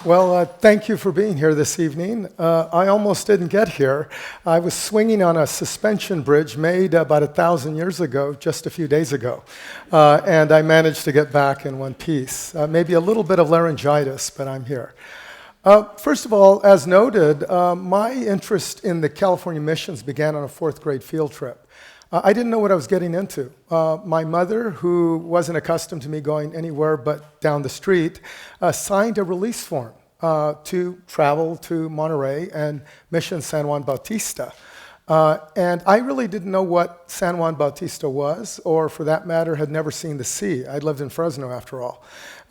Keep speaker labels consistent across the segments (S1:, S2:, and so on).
S1: Thank you for being here this evening. I almost didn't get here. I was swinging on a suspension bridge made about 1,000 years ago, just a few days ago, and I managed to get back in one piece. Maybe a little bit of laryngitis, but I'm here. First of all, as noted, my interest in the California missions began on a fourth grade field trip. I didn't know what I was getting into. My mother, who wasn't accustomed to me going anywhere but down the street, signed a release form to travel to Monterey and Mission San Juan Bautista. And I really didn't know what San Juan Bautista was, or for that matter, had never seen the sea. I lived in Fresno after all.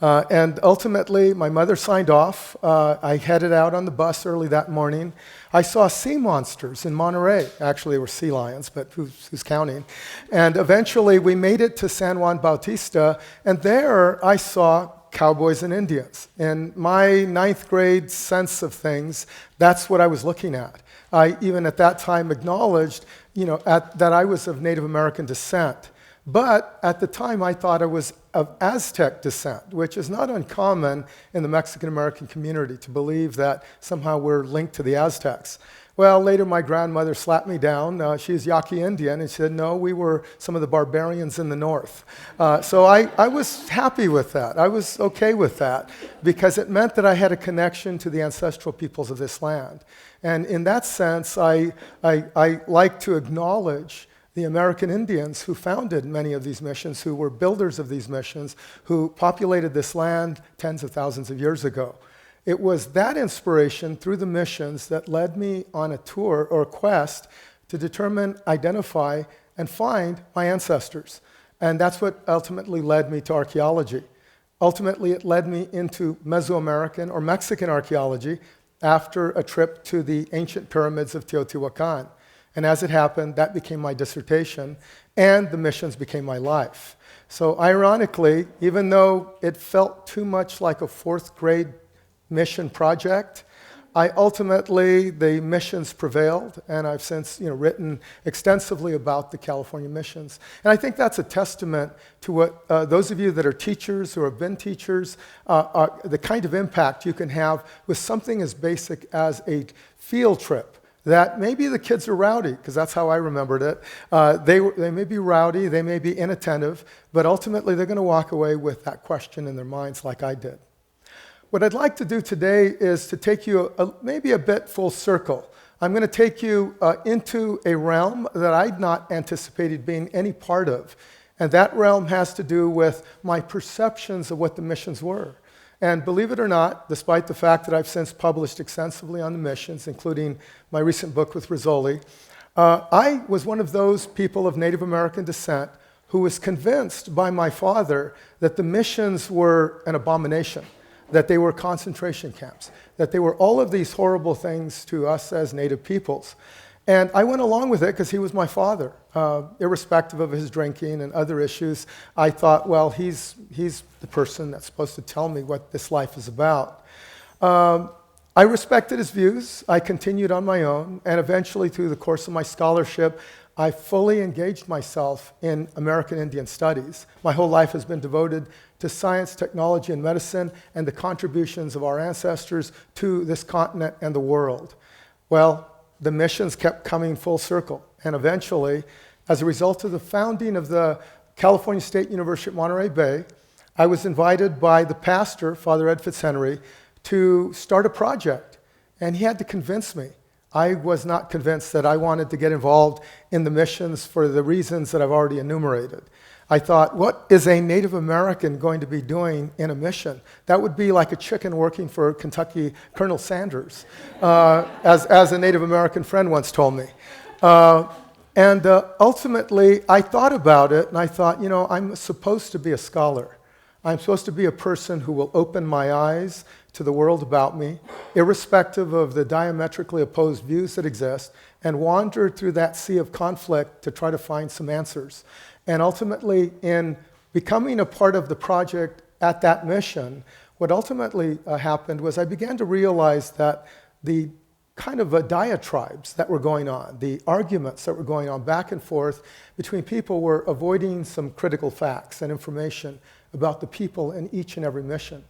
S1: And ultimately, my mother signed off. I headed out on the bus early that morning. I saw sea monsters in Monterey. Actually, they were sea lions, but who's counting? And eventually, we made it to San Juan Bautista, and there I saw cowboys and Indians. In my ninth grade sense of things, that's what I was looking at. I even at that time acknowledged, that I was of Native American descent. But at the time, I thought I was of Aztec descent, which is not uncommon in the Mexican-American community to believe that somehow we're linked to the Aztecs. Well, later my grandmother slapped me down. She's Yaqui Indian, and she said, no, we were some of the barbarians in the north. So I was happy with that. I was okay with that because it meant that I had a connection to the ancestral peoples of this land. And in that sense, I like to acknowledge the American Indians who founded many of these missions, who were builders of these missions, who populated this land tens of thousands of years ago. It was that inspiration through the missions that led me on a tour or a quest to determine, identify, and find my ancestors. And that's what ultimately led me to archaeology. Ultimately, it led me into Mesoamerican or Mexican archaeology after a trip to the ancient pyramids of Teotihuacan. And as it happened, that became my dissertation, and the missions became my life. So ironically, even though it felt too much like a fourth grade mission project, the missions prevailed, and I've since written extensively about the California missions. And I think that's a testament to what those of you that are teachers or have been teachers, the kind of impact you can have with something as basic as a field trip. That maybe the kids are rowdy, because that's how I remembered it. They may be rowdy, they may be inattentive, but ultimately they're going to walk away with that question in their minds like I did. What I'd like to do today is to take you maybe a bit full circle. I'm going to take you into a realm that I'd not anticipated being any part of. And that realm has to do with my perceptions of what the missions were. And believe it or not, despite the fact that I've since published extensively on the missions, including my recent book with Rizzoli, I was one of those people of Native American descent who was convinced by my father that the missions were an abomination, that they were concentration camps, that they were all of these horrible things to us as Native peoples. And I went along with it because he was my father. Irrespective of his drinking and other issues, I thought, well, he's the person that's supposed to tell me what this life is about. I respected his views. I continued on my own. And eventually, through the course of my scholarship, I fully engaged myself in American Indian studies. My whole life has been devoted to science, technology, and medicine, and the contributions of our ancestors to this continent and the world. Well, the missions kept coming full circle. And eventually, as a result of the founding of the California State University at Monterey Bay, I was invited by the pastor, Father Ed Fitzhenry, to start a project. And he had to convince me. I was not convinced that I wanted to get involved in the missions for the reasons that I've already enumerated. I thought, what is a Native American going to be doing in a mission? That would be like a chicken working for Kentucky Colonel Sanders, as a Native American friend once told me. Ultimately, I thought about it, and I thought, I'm supposed to be a scholar. I'm supposed to be a person who will open my eyes to the world about me, irrespective of the diametrically opposed views that exist, and wander through that sea of conflict to try to find some answers. And ultimately, in becoming a part of the project at that mission, what ultimately happened was I began to realize that the kind of diatribes that were going on, the arguments that were going on back and forth between people were avoiding some critical facts and information about the people in each and every mission.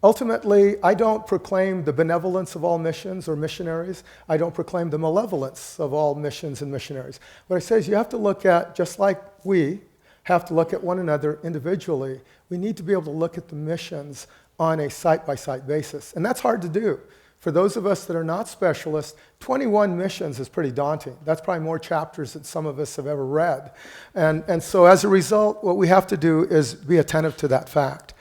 S1: Ultimately, I don't proclaim the benevolence of all missions or missionaries. I don't proclaim the malevolence of all missions and missionaries. What I say is you have to look at, just like we have to look at one another individually, we need to be able to look at the missions on a site-by-site basis. And that's hard to do. For those of us that are not specialists, 21 missions is pretty daunting. That's probably more chapters than some of us have ever read. And so as a result, what we have to do is be attentive to that fact.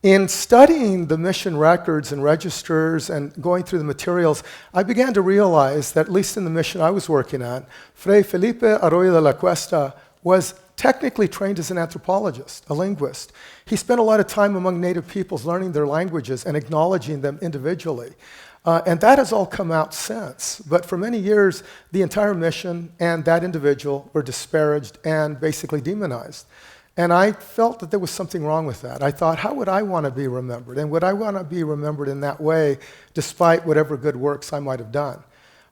S1: In studying the mission records and registers and going through the materials, I began to realize that, at least in the mission I was working on, Fray Felipe Arroyo de la Cuesta was technically trained as an anthropologist, a linguist. He spent a lot of time among native peoples learning their languages and acknowledging them individually. And that has all come out since. But for many years, the entire mission and that individual were disparaged and basically demonized. And I felt that there was something wrong with that. I thought, how would I want to be remembered? And would I want to be remembered in that way, despite whatever good works I might have done?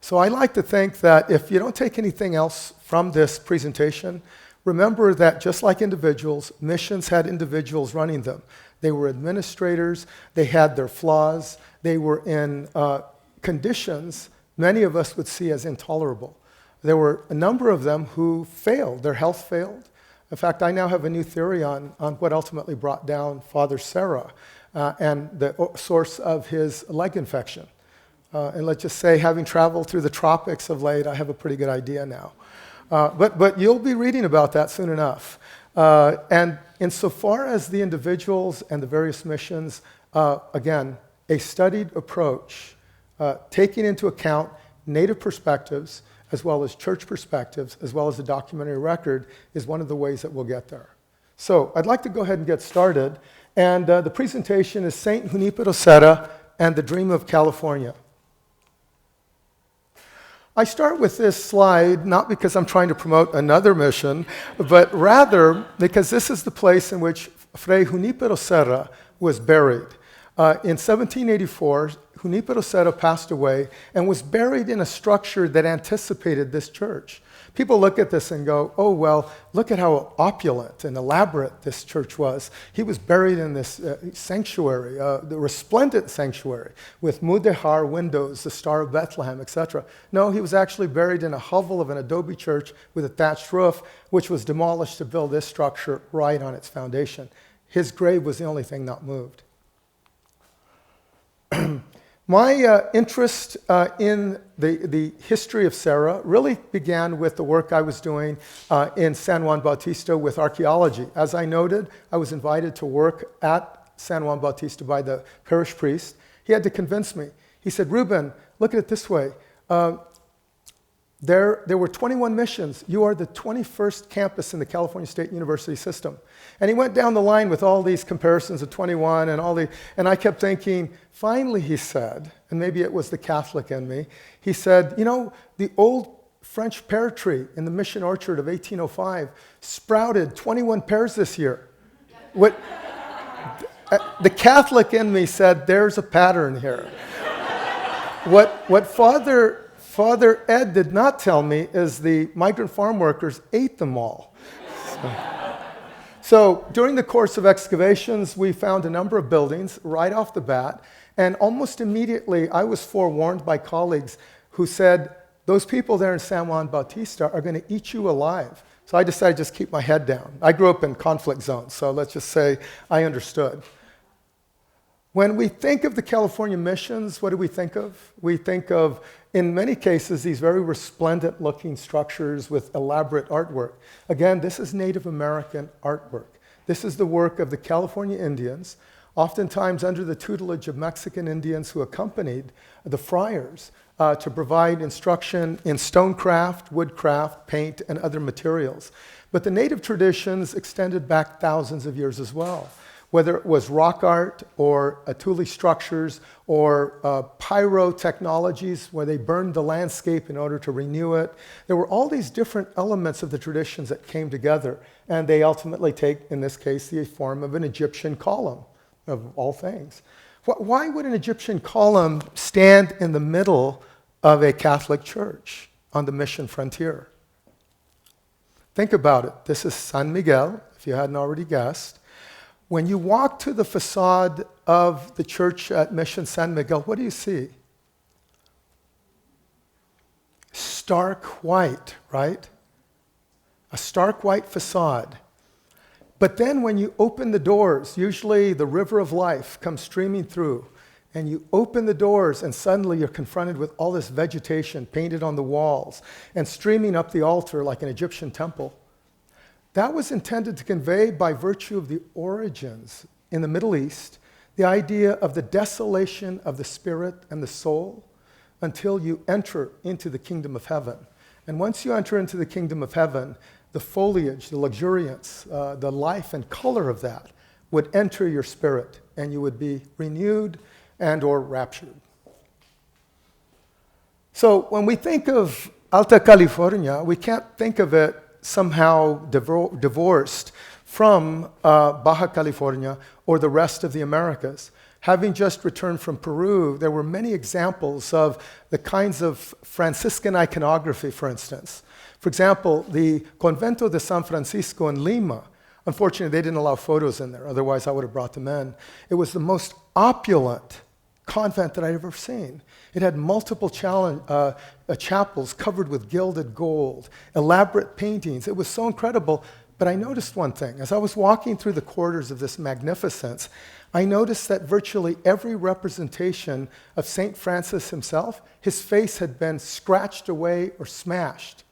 S1: So I like to think that if you don't take anything else from this presentation, remember that just like individuals, missions had individuals running them. They were administrators, they had their flaws, they were in conditions many of us would see as intolerable. There were a number of them who failed, their health failed. In fact, I now have a new theory on what ultimately brought down Father Serra and the source of his leg infection. And let's just say, having traveled through the tropics of late, I have a pretty good idea now. But you'll be reading about that soon enough. And insofar as the individuals and the various missions, again, a studied approach, taking into account native perspectives, as well as church perspectives, as well as the documentary record, is one of the ways that we'll get there. So I'd like to go ahead and get started. And the presentation is Saint Junípero Serra and the Dream of California. I start with this slide not because I'm trying to promote another mission, but rather because this is the place in which Fray Junípero Serra was buried. In 1784, Junípero Serra passed away and was buried in a structure that anticipated this church. People look at this and go, oh, well, look at how opulent and elaborate this church was. He was buried in this sanctuary, the resplendent sanctuary, with mudéjar windows, the Star of Bethlehem, etc. No, he was actually buried in a hovel of an adobe church with a thatched roof, which was demolished to build this structure right on its foundation. His grave was the only thing not moved. My interest in the history of Serra really began with the work I was doing in San Juan Bautista with archaeology. As I noted, I was invited to work at San Juan Bautista by the parish priest. He had to convince me. He said, Rubén, look at it this way. There were 21 missions. You are the 21st campus in the California State University system. And he went down the line with all these comparisons of 21 and I kept thinking, finally, he said, and maybe it was the Catholic in me, he said, you know, the old French pear tree in the Mission Orchard of 1805 sprouted 21 pears this year. What, the Catholic in me said, there's a pattern here. What Father Ed did not tell me is the migrant farm workers ate them all. So during the course of excavations, we found a number of buildings right off the bat, and almost immediately I was forewarned by colleagues who said, those people there in San Juan Bautista are going to eat you alive. So I decided to just keep my head down. I grew up in conflict zones, so let's just say I understood. When we think of the California missions, what do we think of? We think of, in many cases, these very resplendent-looking structures with elaborate artwork. Again, this is Native American artwork. This is the work of the California Indians, oftentimes under the tutelage of Mexican Indians who accompanied the friars to provide instruction in stonecraft, woodcraft, paint, and other materials. But the native traditions extended back thousands of years as well. Whether it was rock art or Atuli structures or pyro technologies where they burned the landscape in order to renew it. There were all these different elements of the traditions that came together, and they ultimately take, in this case, the form of an Egyptian column, of all things. Why would an Egyptian column stand in the middle of a Catholic church on the mission frontier? Think about it. This is San Miguel, if you hadn't already guessed. When you walk to the facade of the church at Mission San Miguel, what do you see? Stark white, right? A stark white facade. But then when you open the doors, usually the river of life comes streaming through, and you open the doors and suddenly you're confronted with all this vegetation painted on the walls and streaming up the altar like an Egyptian temple. That was intended to convey, by virtue of the origins in the Middle East, the idea of the desolation of the spirit and the soul until you enter into the kingdom of heaven. And once you enter into the kingdom of heaven, the foliage, the luxuriance, the life and color of that would enter your spirit, and you would be renewed and or raptured. So when we think of Alta California, we can't think of it somehow divorced from Baja California or the rest of the Americas. Having just returned from Peru, there were many examples of the kinds of Franciscan iconography, for instance. For example, the Convento de San Francisco in Lima. Unfortunately, they didn't allow photos in there, otherwise I would have brought them in. It was the most opulent convent that I'd ever seen. It had multiple chapels covered with gilded gold, elaborate paintings. It was so incredible. But I noticed one thing. As I was walking through the corridors of this magnificence, I noticed that virtually every representation of St. Francis himself, his face had been scratched away or smashed.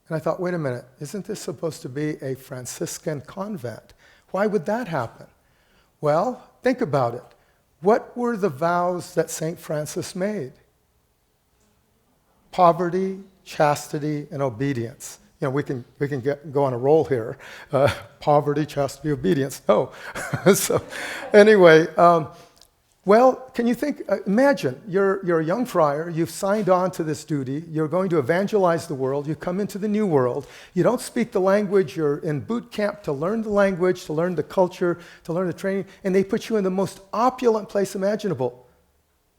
S1: And I thought, wait a minute, isn't this supposed to be a Franciscan convent? Why would that happen? Well, think about it. What were the vows that St. Francis made? Poverty, chastity, and obedience. You know, we can go on a roll here. Poverty, chastity, obedience. No. So anyway, well, can you think, imagine, you're a young friar, you've signed on to this duty, you're going to evangelize the world, you come into the new world, you don't speak the language, you're in boot camp to learn the language, to learn the culture, to learn the training, and they put you in the most opulent place imaginable.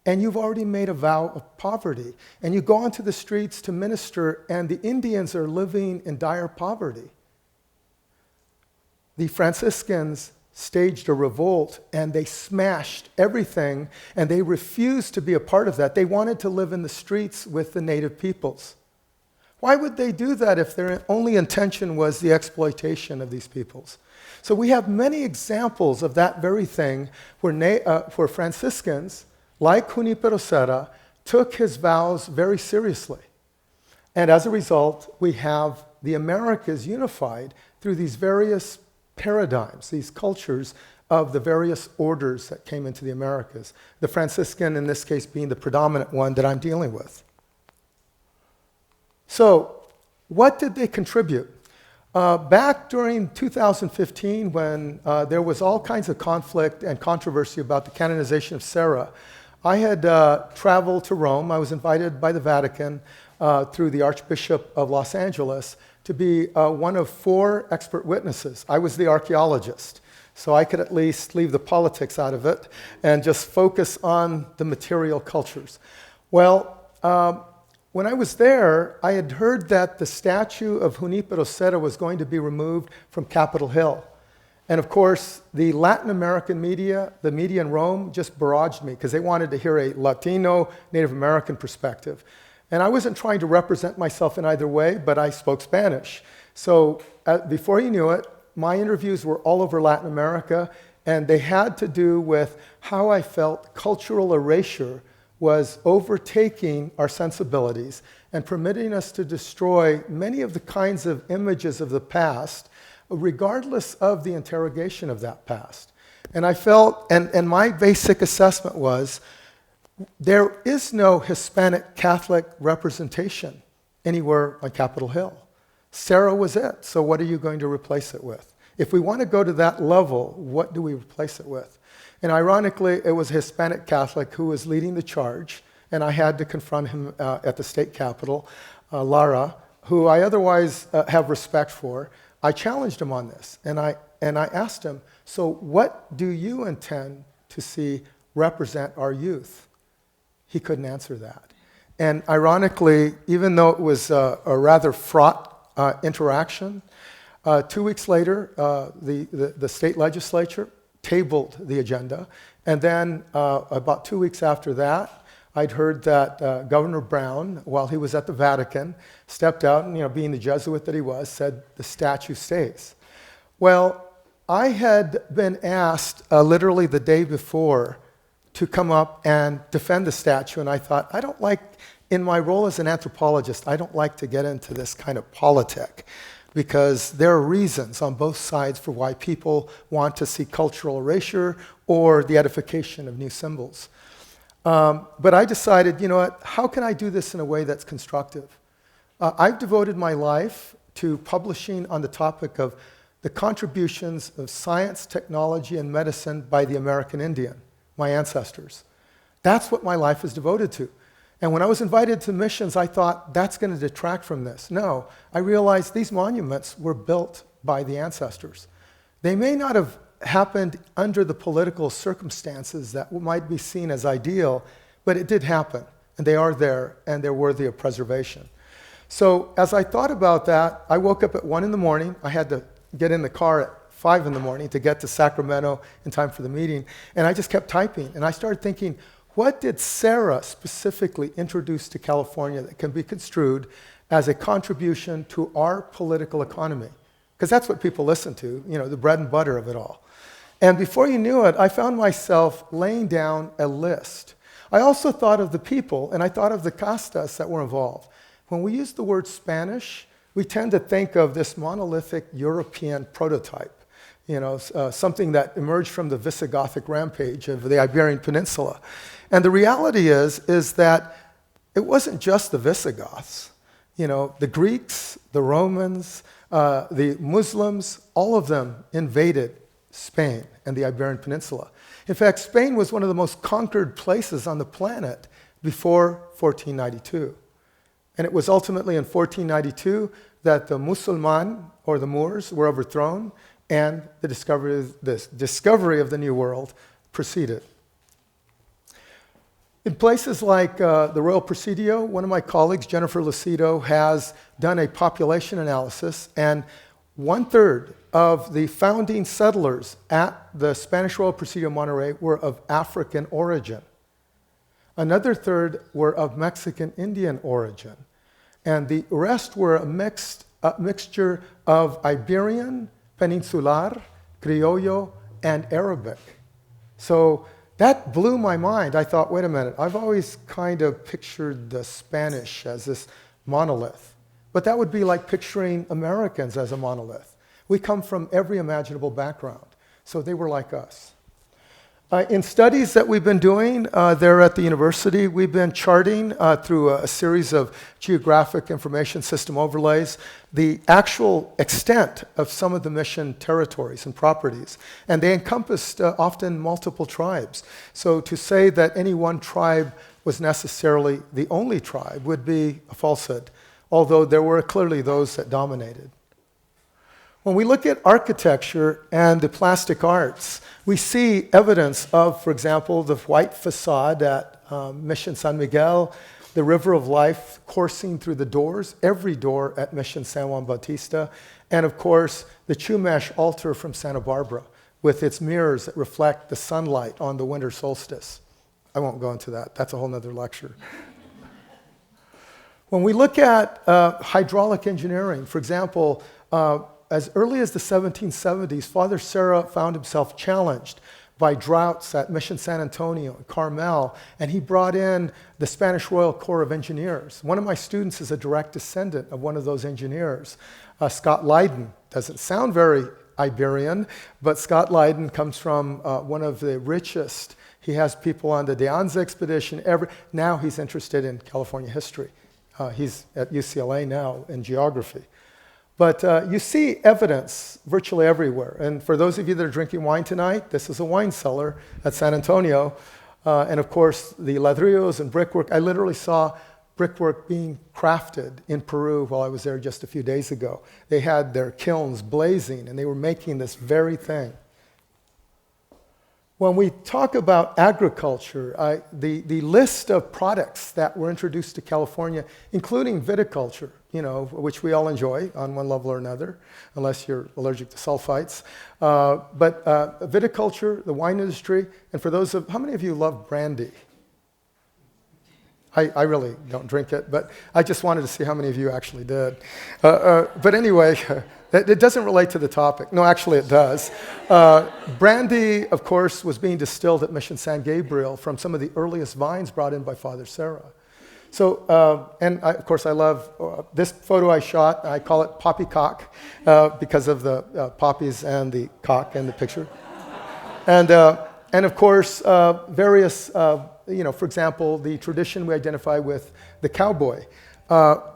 S1: And you've already made a vow of poverty. And you go onto the streets to minister, and the Indians are living in dire poverty. The Franciscans staged a revolt, and they smashed everything, and they refused to be a part of that. They wanted to live in the streets with the native peoples. Why would they do that if their only intention was the exploitation of these peoples? So we have many examples of that very thing where Franciscans, like Junípero Serra, took his vows very seriously. And as a result, we have the Americas unified through these various paradigms, these cultures of the various orders that came into the Americas. The Franciscan, in this case, being the predominant one that I'm dealing with. So, what did they contribute? Back during 2015, when there was all kinds of conflict and controversy about the canonization of Serra, I had traveled to Rome. I was invited by the Vatican through the Archbishop of Los Angeles to be one of 4 expert witnesses. I was the archaeologist, so I could at least leave the politics out of it and just focus on the material cultures. Well, when I was there, I had heard that the statue of Junípero Serra was going to be removed from Capitol Hill. And of course, the Latin American media, the media in Rome, just barraged me because they wanted to hear a Latino, Native American perspective. And I wasn't trying to represent myself in either way, but I spoke Spanish. So before you knew it, my interviews were all over Latin America, and they had to do with how I felt cultural erasure was overtaking our sensibilities and permitting us to destroy many of the kinds of images of the past, regardless of the interrogation of that past. And I felt, and my basic assessment was, there is no Hispanic Catholic representation anywhere on Capitol Hill. Serra was it, so what are you going to replace it with? If we want to go to that level, what do we replace it with? And ironically, it was a Hispanic Catholic who was leading the charge, and I had to confront him at the state capitol, Lara, who I otherwise have respect for. I challenged him on this, and I asked him, so what do you intend to see represent our youth? He couldn't answer that. And ironically, even though it was a rather fraught interaction, 2 weeks later, the state legislature tabled the agenda. And then about 2 weeks after that, I'd heard that Governor Brown, while he was at the Vatican, stepped out and, being the Jesuit that he was, said the statue stays. Well, I had been asked literally the day before to come up and defend the statue, and I thought, in my role as an anthropologist, I don't like to get into this kind of politic, because there are reasons on both sides for why people want to see cultural erasure or the edification of new symbols. But I decided, how can I do this in a way that's constructive? I've devoted my life to publishing on the topic of the contributions of science, technology, and medicine by the American Indian, my ancestors. That's what my life is devoted to. And when I was invited to missions, I thought, that's going to detract from this. No, I realized these monuments were built by the ancestors. They may not have happened under the political circumstances that might be seen as ideal, but it did happen, and they are there, and they're worthy of preservation. So as I thought about that, I woke up at 1 in the morning. I had to get in the car at 5 in the morning to get to Sacramento in time for the meeting, and I just kept typing, and I started thinking, what did Serra specifically introduce to California that can be construed as a contribution to our political economy? Because that's what people listen to, the bread and butter of it all. And before you knew it, I found myself laying down a list. I also thought of the people, and I thought of the castas that were involved. When we use the word Spanish, we tend to think of this monolithic European prototype, something that emerged from the Visigothic rampage of the Iberian Peninsula. And the reality is that it wasn't just the Visigoths. The Greeks, the Romans, the Muslims, all of them invaded Spain and the Iberian Peninsula. In fact, Spain was one of the most conquered places on the planet before 1492. And it was ultimately in 1492 that the Musulman, or the Moors, were overthrown, and the discovery of the New World proceeded. In places like the Royal Presidio, one of my colleagues, Jennifer Lucido, has done a population analysis, and 1/3 of the founding settlers at the Spanish Royal Presidio Monterey were of African origin. Another third were of Mexican Indian origin, and the rest were a mixture of Iberian, Peninsular, Criollo, and Arabic. So that blew my mind. I thought, wait a minute, I've always kind of pictured the Spanish as this monolith, but that would be like picturing Americans as a monolith. We come from every imaginable background, so they were like us. In studies that we've been doing there at the university, we've been charting through a series of geographic information system overlays the actual extent of some of the mission territories and properties. And they encompassed often multiple tribes. So to say that any one tribe was necessarily the only tribe would be a falsehood, although there were clearly those that dominated. When we look at architecture and the plastic arts, we see evidence of, for example, the white facade at Mission San Miguel, the River of Life coursing through the doors, every door at Mission San Juan Bautista, and of course, the Chumash altar from Santa Barbara with its mirrors that reflect the sunlight on the winter solstice. I won't go into that. That's a whole nother lecture. When we look at hydraulic engineering, for example, as early as the 1770s, Father Serra found himself challenged by droughts at Mission San Antonio and Carmel, and he brought in the Spanish Royal Corps of Engineers. One of my students is a direct descendant of one of those engineers, Scott Leyden. Doesn't sound very Iberian, but Scott Leyden comes from one of the richest. He has people on the De Anza expedition. Now he's interested in California history. He's at UCLA now in geography. But you see evidence virtually everywhere. And for those of you that are drinking wine tonight, this is a wine cellar at San Antonio. And of course, the ladrillos and brickwork. I literally saw brickwork being crafted in Peru while I was there just a few days ago. They had their kilns blazing, and they were making this very thing. When we talk about agriculture, the list of products that were introduced to California, including viticulture, which we all enjoy on one level or another, unless you're allergic to sulfites. But viticulture, the wine industry, and for those how many of you love brandy? I really don't drink it, but I just wanted to see how many of you actually did. But anyway, it doesn't relate to the topic. No, actually it does. Brandy, of course, was being distilled at Mission San Gabriel from some of the earliest vines brought in by Father Serra. So, of course, I love this photo I shot. I call it poppycock because of the poppies and the cock in the picture. And of course, various, for example, the tradition we identify with the cowboy.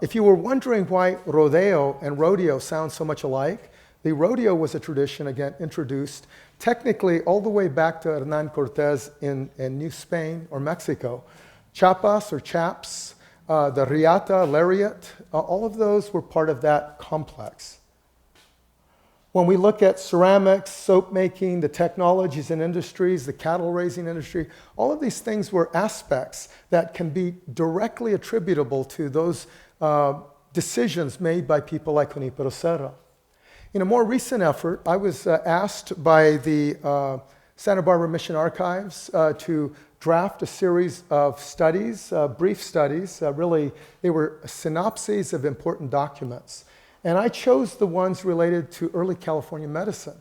S1: If you were wondering why rodeo and rodeo sound so much alike, the rodeo was a tradition, again, introduced technically all the way back to Hernán Cortés in New Spain or Mexico. Chapas or chaps, the riata, lariat, all of those were part of that complex. When we look at ceramics, soap making, the technologies and industries, the cattle raising industry, all of these things were aspects that can be directly attributable to those decisions made by people like Junípero Serra. In a more recent effort, I was asked by the Santa Barbara Mission Archives to draft a series of studies, brief studies. Really, they were synopses of important documents. And I chose the ones related to early California medicine.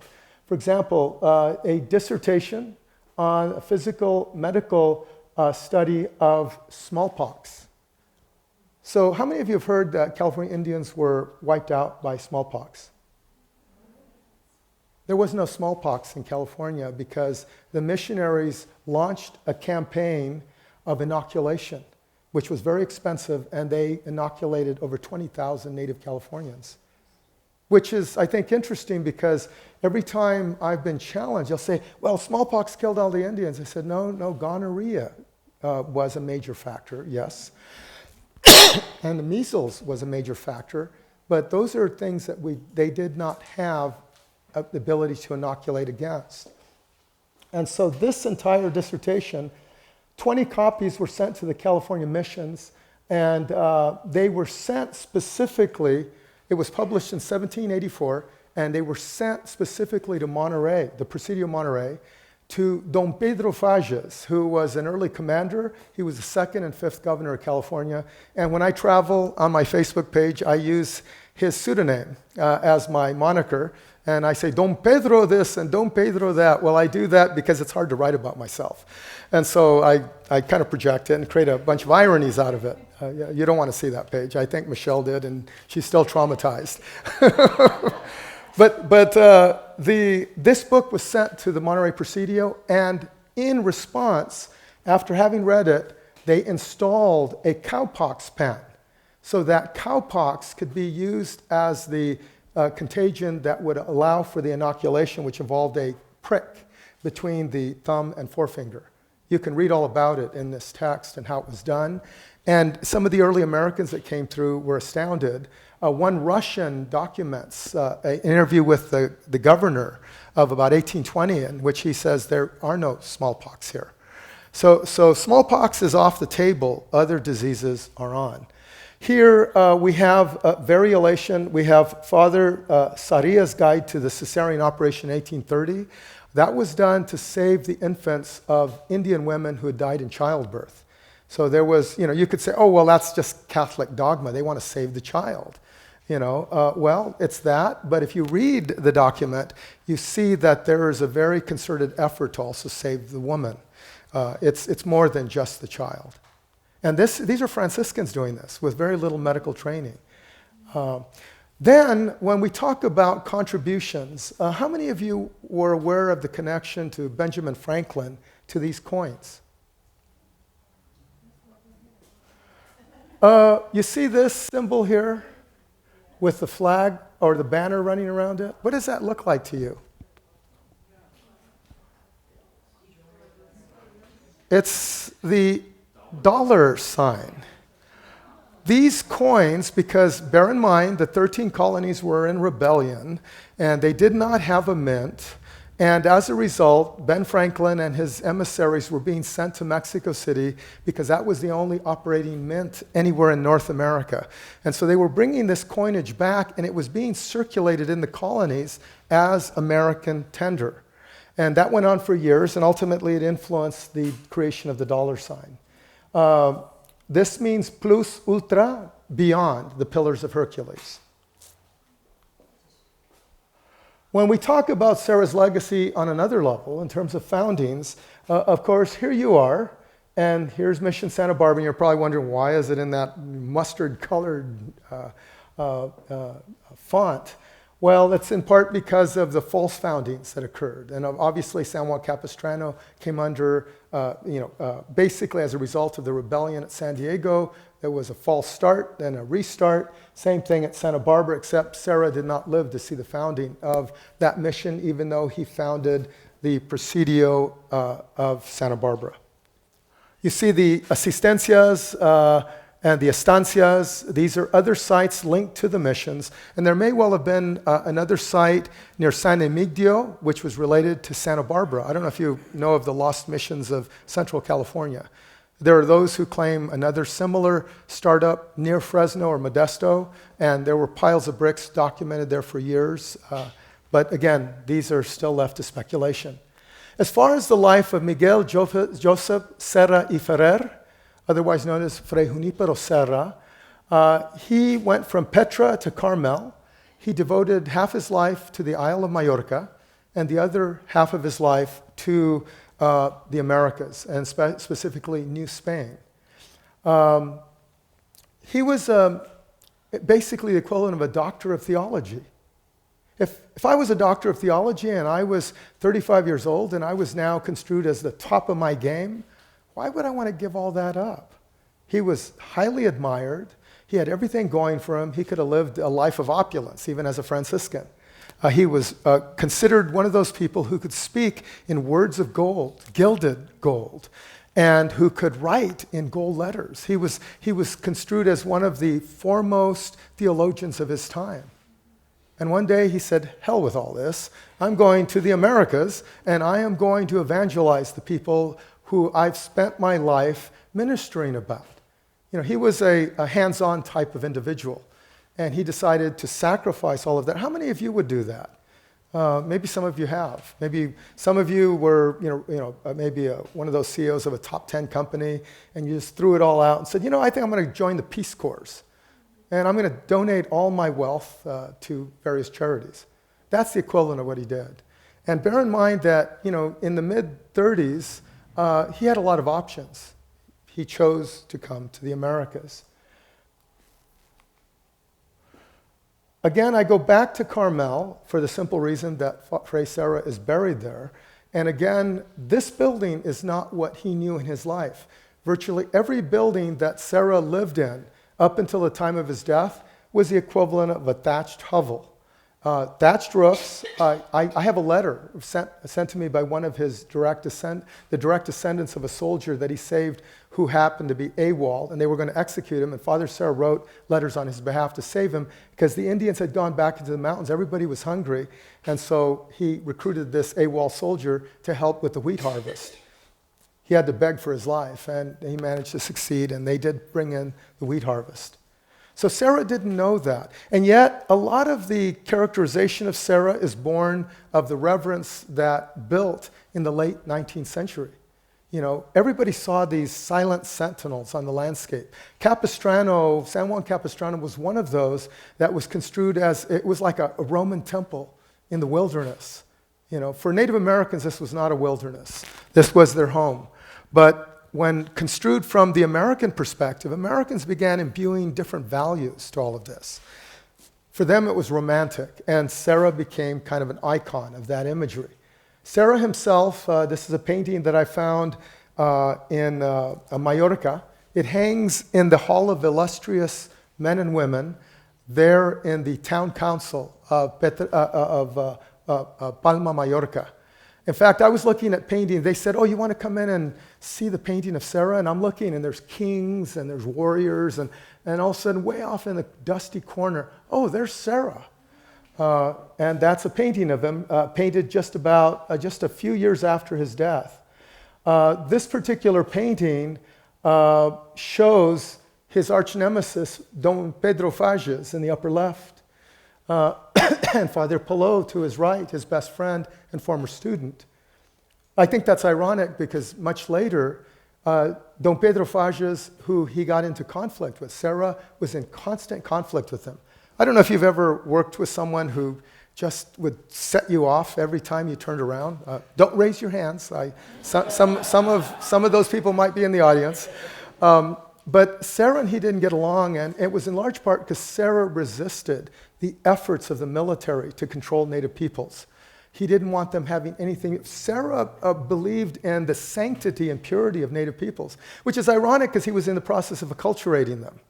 S1: For example, a dissertation on a physical medical study of smallpox. So how many of you have heard that California Indians were wiped out by smallpox? There was no smallpox in California because the missionaries launched a campaign of inoculation, which was very expensive, and they inoculated over 20,000 native Californians. Which is, I think, interesting because every time I've been challenged, they'll say, well, smallpox killed all the Indians. I said, no, gonorrhea was a major factor, yes. And the measles was a major factor, but those are things that they did not have the ability to inoculate against. And so this entire dissertation, 20 copies were sent to the California missions, and they were sent specifically, it was published in 1784, and they were sent specifically to Monterey, the Presidio Monterey, to Don Pedro Fages, who was an early commander. He was the second and fifth governor of California. And when I travel on my Facebook page, I use his pseudonym as my moniker. And I say, Don Pedro this and Don Pedro that. Well, I do that because it's hard to write about myself. And so I kind of project it and create a bunch of ironies out of it. You don't want to see that page. I think Michelle did, and she's still traumatized. But this book was sent to the Monterey Presidio, and in response, after having read it, they installed a cowpox pen so that cowpox could be used as the contagion that would allow for the inoculation, which involved a prick between the thumb and forefinger. You can read all about it in this text and how it was done. And some of the early Americans that came through were astounded. One Russian documents an interview with the governor of about 1820, in which he says there are no smallpox here. So smallpox is off the table. Other diseases are on. Here we have variolation. We have Father Saria's Guide to the Caesarean Operation in 1830. That was done to save the infants of Indian women who had died in childbirth. So there was, you could say, oh, well, that's just Catholic dogma. They want to save the child. Well, it's that. But if you read the document, you see that there is a very concerted effort to also save the woman. It's more than just the child. And these are Franciscans doing this with very little medical training. Then, when we talk about contributions, how many of you were aware of the connection to Benjamin Franklin to these coins? You see this symbol here with the flag or the banner running around it? What does that look like to you? It's the dollar sign. These coins, because bear in mind the 13 colonies were in rebellion and they did not have a mint, And as a result, Ben Franklin and his emissaries were being sent to Mexico City because that was the only operating mint anywhere in North America. And so they were bringing this coinage back, and it was being circulated in the colonies as American tender. And that went on for years, and ultimately it influenced the creation of the dollar sign. This means plus ultra, beyond the Pillars of Hercules. When we talk about Serra's legacy on another level, in terms of foundings, of course, here you are, and here's Mission Santa Barbara, and you're probably wondering, why is it in that mustard-colored font? Well, it's in part because of the false foundings that occurred. And obviously, San Juan Capistrano came under, basically as a result of the rebellion at San Diego. There was a false start, then a restart. Same thing at Santa Barbara, except Serra did not live to see the founding of that mission, even though he founded the Presidio of Santa Barbara. You see the asistencias and the estancias. These are other sites linked to the missions. And there may well have been another site near San Emigdio, which was related to Santa Barbara. I don't know if you know of the lost missions of Central California. There are those who claim another similar startup near Fresno or Modesto, and there were piles of bricks documented there for years. But again, these are still left to speculation. As far as the life of Miguel Joseph Serra y Ferrer, otherwise known as Fray Junípero Serra, he went from Petra to Carmel. He devoted half his life to the Isle of Majorca and the other half of his life to the Americas, and specifically New Spain. He was basically the equivalent of a doctor of theology. If I was a doctor of theology and I was 35 years old and I was now construed as the top of my game, why would I want to give all that up? He was highly admired. He had everything going for him. He could have lived a life of opulence, even as a Franciscan. He was considered one of those people who could speak in words of gold, gilded gold, and who could write in gold letters. He was construed as one of the foremost theologians of his time. And one day he said, hell with all this. I'm going to the Americas, and I am going to evangelize the people who I've spent my life ministering about. You know, he was a hands-on type of individual. And he decided to sacrifice all of that. How many of you would do that? Maybe some of you have. Maybe some of you were, maybe one of those CEOs of a top 10 company, and you just threw it all out and said, I think I'm going to join the Peace Corps, and I'm going to donate all my wealth to various charities. That's the equivalent of what he did. And bear in mind that, in the mid-30s, he had a lot of options. He chose to come to the Americas. Again, I go back to Carmel for the simple reason that Fray Serra is buried there. And again, this building is not what he knew in his life. Virtually every building that Serra lived in up until the time of his death was the equivalent of a thatched hovel. Thatched roofs. I have a letter sent to me by one of his direct descendants of a soldier that he saved who happened to be AWOL, and they were going to execute him, and Father Serra wrote letters on his behalf to save him because the Indians had gone back into the mountains. Everybody was hungry, and so he recruited this AWOL soldier to help with the wheat harvest. He had to beg for his life, and he managed to succeed, and they did bring in the wheat harvest. So Serra didn't know that. And yet, a lot of the characterization of Serra is born of the reverence that built in the late 19th century. Everybody saw these silent sentinels on the landscape. Capistrano, San Juan Capistrano was one of those that was construed as, it was like a Roman temple in the wilderness. For Native Americans, this was not a wilderness. This was their home. But when construed from the American perspective, Americans began imbuing different values to all of this. For them, it was romantic, and Serra became kind of an icon of that imagery. Serra himself, this is a painting that I found in Majorca. It hangs in the Hall of Illustrious Men and Women there in the town council of Palma, Majorca. In fact, I was looking at painting. They said, you want to come in and see the painting of Serra? And I'm looking, and there's kings, and there's warriors, and all of a sudden, way off in the dusty corner, there's Serra. And that's a painting of him, painted just a few years after his death. This particular painting shows his arch nemesis, Don Pedro Fages, in the upper left, and Father Pelot to his right, his best friend and former student. I think that's ironic because much later, Don Pedro Fages, who he got into conflict with, Serra was in constant conflict with him. I don't know if you've ever worked with someone who just would set you off every time you turned around. Don't raise your hands. Some of those people might be in the audience. But Serra and he didn't get along, and it was in large part because Serra resisted the efforts of the military to control native peoples. He didn't want them having anything. Serra believed in the sanctity and purity of native peoples, which is ironic because he was in the process of acculturating them.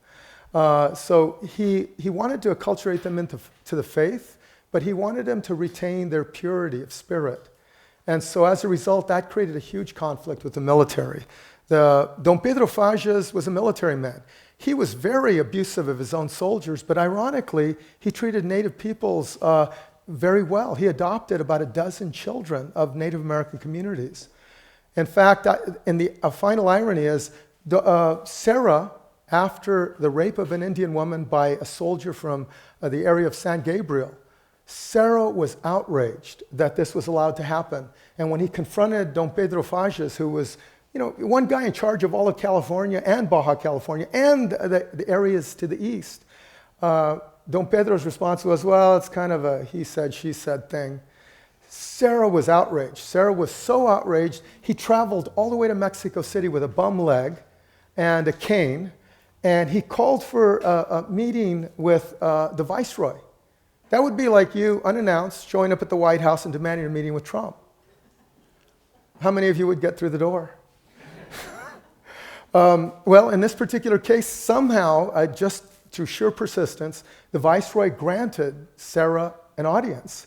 S1: So he wanted to acculturate them into the faith, but he wanted them to retain their purity of spirit. And so as a result, that created a huge conflict with the military. Don Pedro Fages was a military man. He was very abusive of his own soldiers, but ironically, he treated native peoples very well. He adopted about a dozen children of Native American communities. In fact, a final irony is Serra, after the rape of an Indian woman by a soldier from the area of San Gabriel, Serra was outraged that this was allowed to happen. And when he confronted Don Pedro Fages, who was one guy in charge of all of California and Baja California and the areas to the east, Don Pedro's response was, well, it's kind of a he said, she said thing. Serra was outraged. Serra was so outraged, he traveled all the way to Mexico City with a bum leg and a cane, and he called for a meeting with the viceroy. That would be like you, unannounced, showing up at the White House and demanding a meeting with Trump. How many of you would get through the door? Well, in this particular case, somehow, just through sheer persistence, the viceroy granted Serra an audience.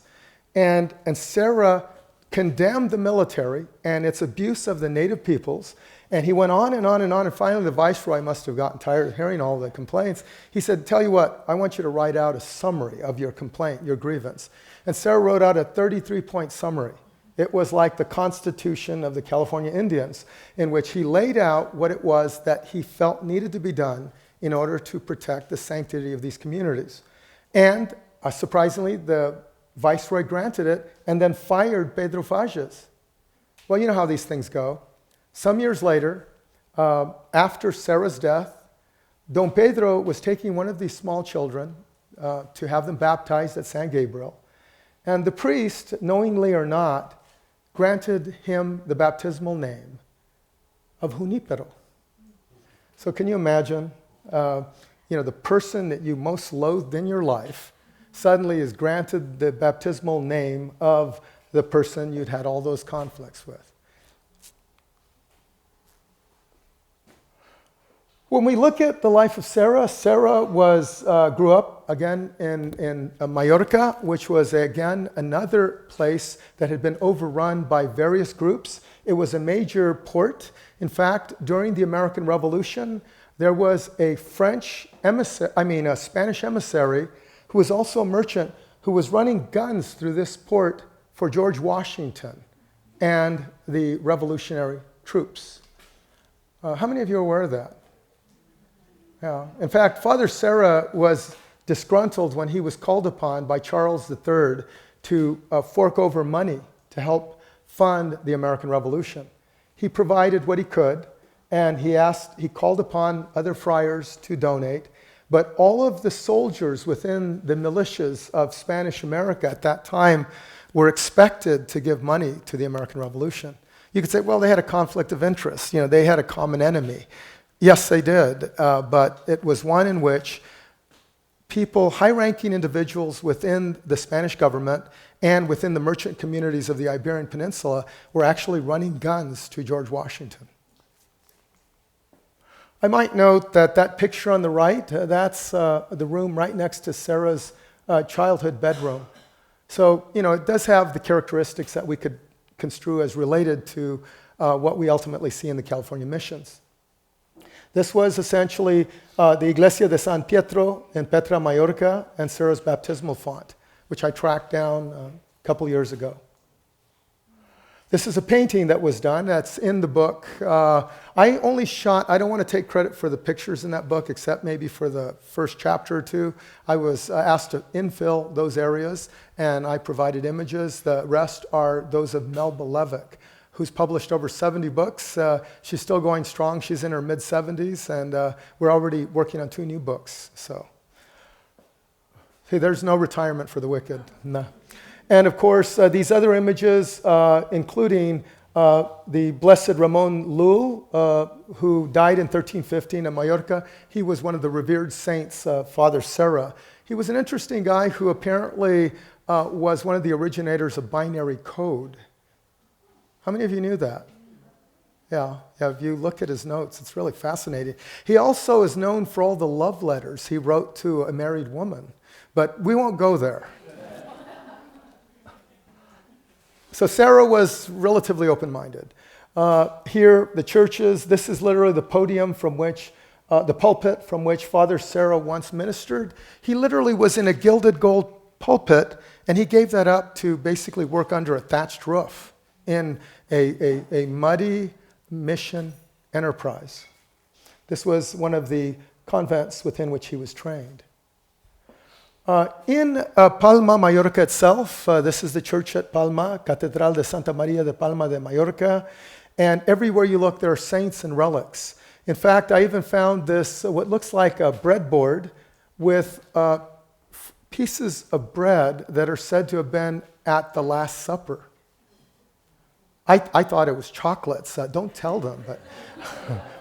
S1: And Serra condemned the military and its abuse of the native peoples. And he went on and on and on. And finally, the viceroy must have gotten tired of hearing all the complaints. He said, tell you what, I want you to write out a summary of your complaint, your grievance. And Serra wrote out a 33-point summary. It was like the Constitution of the California Indians, in which he laid out what it was that he felt needed to be done in order to protect the sanctity of these communities. And surprisingly, the viceroy granted it and then fired Pedro Fages. Well, you know how these things go. Some years later, after Serra's death, Don Pedro was taking one of these small children to have them baptized at San Gabriel. And the priest, knowingly or not, granted him the baptismal name of Junípero. So can you imagine, the person that you most loathed in your life suddenly is granted the baptismal name of the person you'd had all those conflicts with. When we look at the life of Serra, Serra grew up again in Mallorca, which was again another place that had been overrun by various groups. It was a major port. In fact, during the American Revolution, there was a Spanish emissary who was also a merchant who was running guns through this port for George Washington and the revolutionary troops. How many of you are aware of that? Yeah. In fact, Father Serra was disgruntled when he was called upon by Charles III to fork over money to help fund the American Revolution. He provided what he could, and he called upon other friars to donate, but all of the soldiers within the militias of Spanish America at that time were expected to give money to the American Revolution. You could say, well, they had a conflict of interest. They had a common enemy. Yes, they did, but it was one in which people, high-ranking individuals within the Spanish government and within the merchant communities of the Iberian Peninsula were actually running guns to George Washington. I might note that picture on the right, that's the room right next to Serra's childhood bedroom. So, it does have the characteristics that we could construe as related to what we ultimately see in the California missions. This was essentially the Iglesia de San Pietro in Petra, Mallorca, and Serra's baptismal font. which I tracked down a couple years ago. This is a painting that was done. That's in the book. I only shot, I don't want to take credit for the pictures in that book, except maybe for the first chapter or two. I was asked to infill those areas, and I provided images. The rest are those of Melba Levick, who's published over 70 books. She's still going strong. She's in her mid-70s, and we're already working on 2 new books. So, hey, there's no retirement for the wicked. No. And of course, these other images, including the Blessed Ramon Llull, who died in 1315 in Mallorca. He was one of the revered saints, Father Serra. He was an interesting guy who apparently was one of the originators of binary code. How many of you knew that? Yeah, if you look at his notes, it's really fascinating. He also is known for all the love letters he wrote to a married woman, but we won't go there. So Serra was relatively open-minded. Here, the churches, this is literally the podium from which, the pulpit from which Father Serra once ministered. He literally was in a gilded gold pulpit, and he gave that up to basically work under a thatched roof in a muddy mission enterprise. This was one of the convents within which he was trained. In Palma, Mallorca itself, this is the church at Palma, Catedral de Santa Maria de Palma de Mallorca, and everywhere you look there are saints and relics. In fact, I even found this, what looks like a breadboard with pieces of bread that are said to have been at the Last Supper. I thought it was chocolates. Don't tell them, but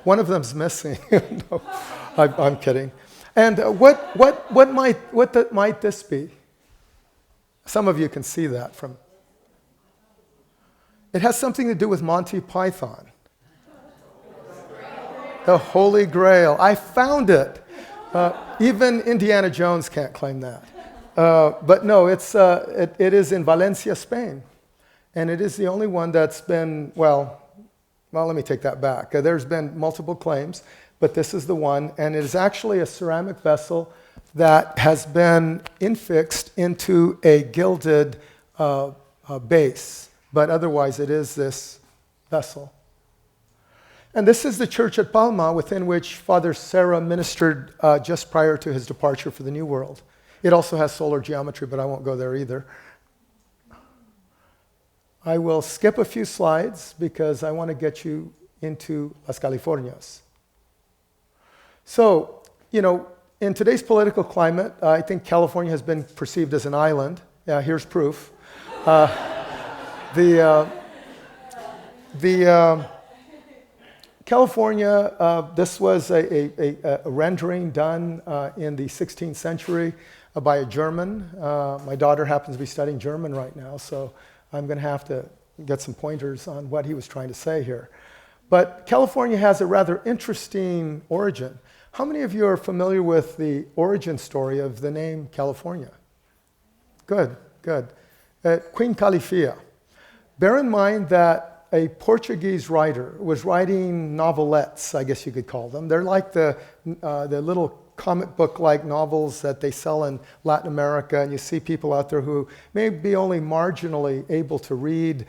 S1: one of them's missing. No, I'm kidding. And what might this be? Some of you can see that from. It has something to do with Monty Python. The Holy Grail. I found it. Even Indiana Jones can't claim that. But no, it is in Valencia, Spain. And it is the only one that's been, well, let me take that back. There's been multiple claims, but this is the one, and it is actually a ceramic vessel that has been infixed into a gilded base, but otherwise it is this vessel. And this is the church at Palma within which Father Serra ministered just prior to his departure for the New World. It also has solar geometry, but I won't go there either. I will skip a few slides because I want to get you into Las Californias. So, in today's political climate, I think California has been perceived as an island. Yeah, here's proof. California, this was a rendering done in the 16th century by a German. My daughter happens to be studying German right now, so I'm going to have to get some pointers on what he was trying to say here. But California has a rather interesting origin. How many of you are familiar with the origin story of the name California? Good. Queen Califia. Bear in mind that a Portuguese writer was writing novelettes, I guess you could call them. They're like the little comic book-like novels that they sell in Latin America, and you see people out there who may be only marginally able to read,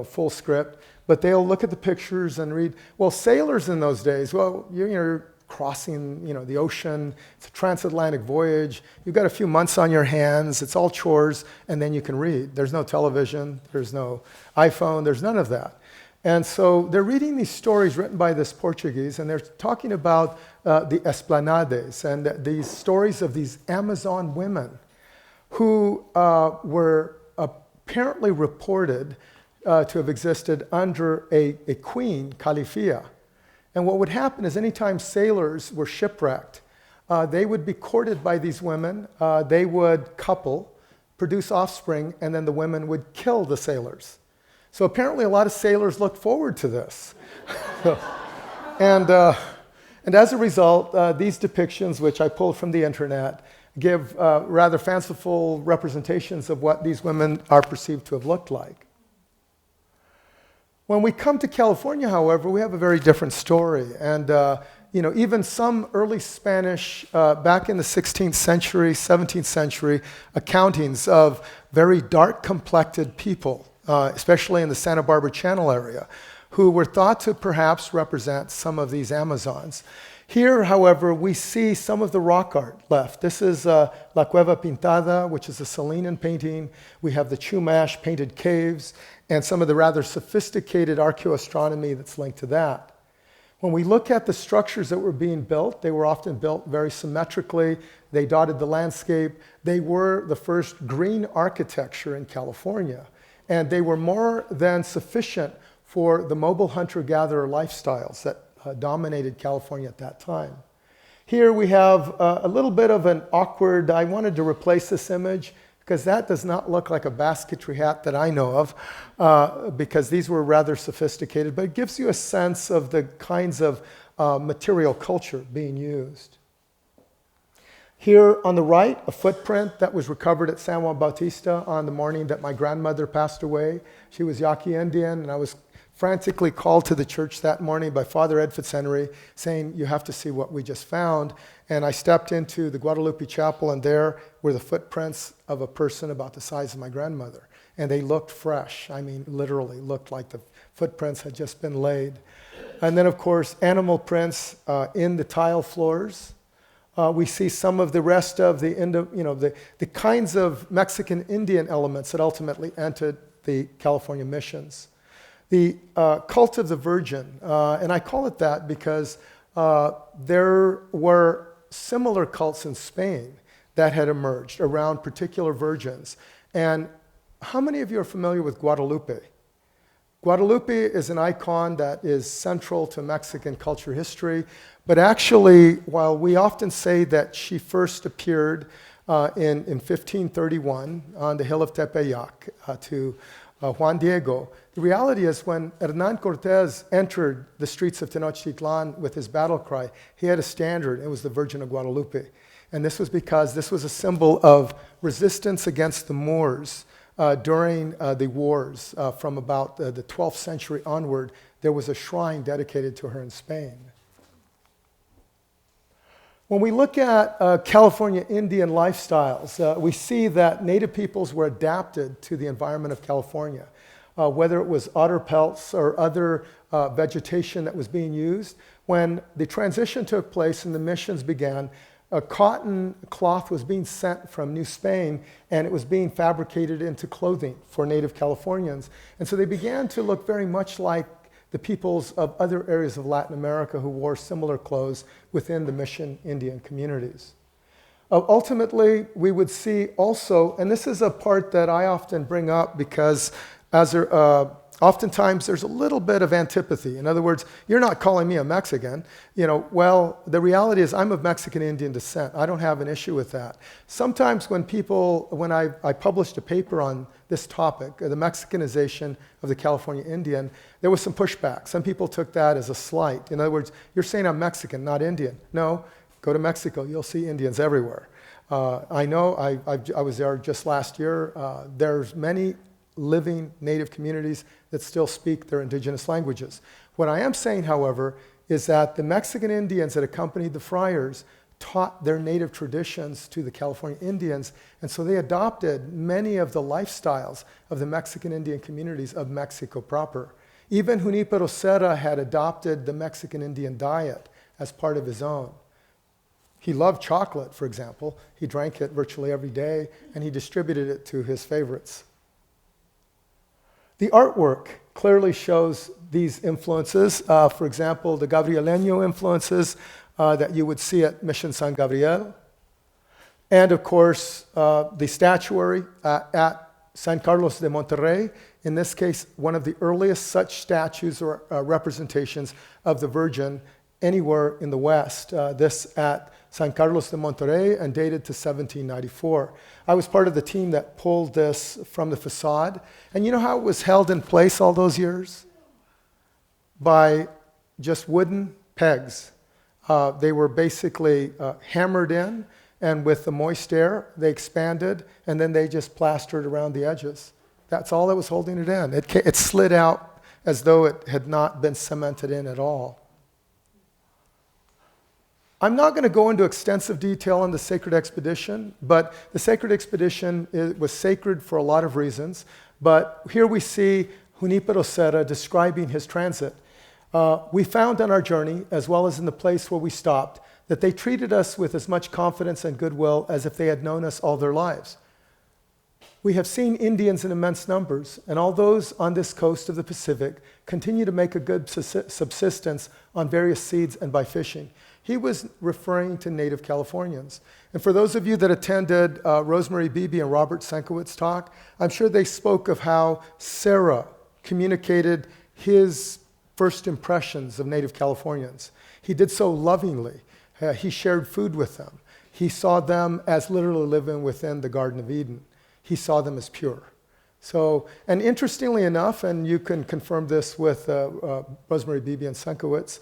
S1: full script, but they'll look at the pictures and read. Well, sailors in those days, you're crossing, the ocean. It's a transatlantic voyage. You've got a few months on your hands. It's all chores, and then you can read. There's no television. There's no iPhone. There's none of that. And so they're reading these stories written by this Portuguese, and they're talking about the esplanades and these stories of these Amazon women who were apparently reported to have existed under a queen, Califia. And what would happen is anytime sailors were shipwrecked, they would be courted by these women, they would couple, produce offspring, and then the women would kill the sailors. So apparently a lot of sailors looked forward to this. And as a result, these depictions, which I pulled from the internet, give rather fanciful representations of what these women are perceived to have looked like. When we come to California, however, we have a very different story. And, even some early Spanish, back in the 16th century, 17th century, accountings of very dark-complected people, especially in the Santa Barbara Channel area, who were thought to perhaps represent some of these Amazons. Here, however, we see some of the rock art left. This is La Cueva Pintada, which is a Salinan painting. We have the Chumash painted caves, and some of the rather sophisticated archaeoastronomy that's linked to that. When we look at the structures that were being built, they were often built very symmetrically. They dotted the landscape. They were the first green architecture in California, and they were more than sufficient for the mobile hunter-gatherer lifestyles that dominated California at that time. Here we have a little bit of an awkward, I wanted to replace this image because that does not look like a basketry hat that I know of, because these were rather sophisticated, but it gives you a sense of the kinds of material culture being used. Here on the right, a footprint that was recovered at San Juan Bautista on the morning that my grandmother passed away. She was Yaqui Indian, and I was frantically called to the church that morning by Father Ed Fitzhenry saying, you have to see what we just found. And I stepped into the Guadalupe Chapel, and there were the footprints of a person about the size of my grandmother. And they looked fresh. I mean, literally looked like the footprints had just been laid. And then, of course, animal prints in the tile floors. We see some of the rest of the kinds of Mexican Indian elements that ultimately entered the California missions. The cult of the Virgin, and I call it that because there were similar cults in Spain that had emerged around particular virgins. And how many of you are familiar with Guadalupe? Guadalupe is an icon that is central to Mexican culture history, but actually, while we often say that she first appeared in 1531 on the hill of Tepeyac to Juan Diego, the reality is when Hernán Cortés entered the streets of Tenochtitlan with his battle cry, he had a standard. It was the Virgin of Guadalupe. And this was because this was a symbol of resistance against the Moors during the wars. From about the 12th century onward, there was a shrine dedicated to her in Spain. When we look at California Indian lifestyles, we see that native peoples were adapted to the environment of California. Whether it was otter pelts or other vegetation that was being used. When the transition took place and the missions began, a cotton cloth was being sent from New Spain, and it was being fabricated into clothing for native Californians. And so they began to look very much like the peoples of other areas of Latin America who wore similar clothes within the mission Indian communities. Ultimately, we would see also, and this is a part that I often bring up because oftentimes there's a little bit of antipathy. In other words, you're not calling me a Mexican. Well, the reality is I'm of Mexican Indian descent. I don't have an issue with that. Sometimes when I published a paper on this topic, the Mexicanization of the California Indian, there was some pushback. Some people took that as a slight. In other words, you're saying I'm Mexican, not Indian. No, go to Mexico, you'll see Indians everywhere. I know, I was there just last year. There's many living native communities that still speak their indigenous languages. What I am saying, however, is that the Mexican Indians that accompanied the friars taught their native traditions to the California Indians, and so they adopted many of the lifestyles of the Mexican Indian communities of Mexico proper. Even Junípero Serra had adopted the Mexican Indian diet as part of his own. He loved chocolate, for example. He drank it virtually every day, and he distributed it to his favorites. The artwork clearly shows these influences. For example, the Gabrieleño influences that you would see at Mission San Gabriel. And of course, the statuary at San Carlos de Monterrey. In this case, one of the earliest such statues or representations of the Virgin anywhere in the West. This at San Carlos de Monterrey and dated to 1794. I was part of the team that pulled this from the facade. And you know how it was held in place all those years? By just wooden pegs. They were basically hammered in, and with the moist air, they expanded, and then they just plastered around the edges. That's all that was holding it in. It slid out as though it had not been cemented in at all. I'm not going to go into extensive detail on the sacred expedition, but the sacred expedition was sacred for a lot of reasons. But here we see Junípero Serra describing his transit. We found on our journey, as well as in the place where we stopped, that they treated us with as much confidence and goodwill as if they had known us all their lives. We have seen Indians in immense numbers, and all those on this coast of the Pacific continue to make a good subsistence on various seeds and by fishing. He was referring to native Californians. And for those of you that attended Rosemary Beebe and Robert Sankowitz's talk, I'm sure they spoke of how Serra communicated his first impressions of native Californians. He did so lovingly. He shared food with them. He saw them as literally living within the Garden of Eden. He saw them as pure. So, and interestingly enough, and you can confirm this with Rosemary Beebe and Sankowitz,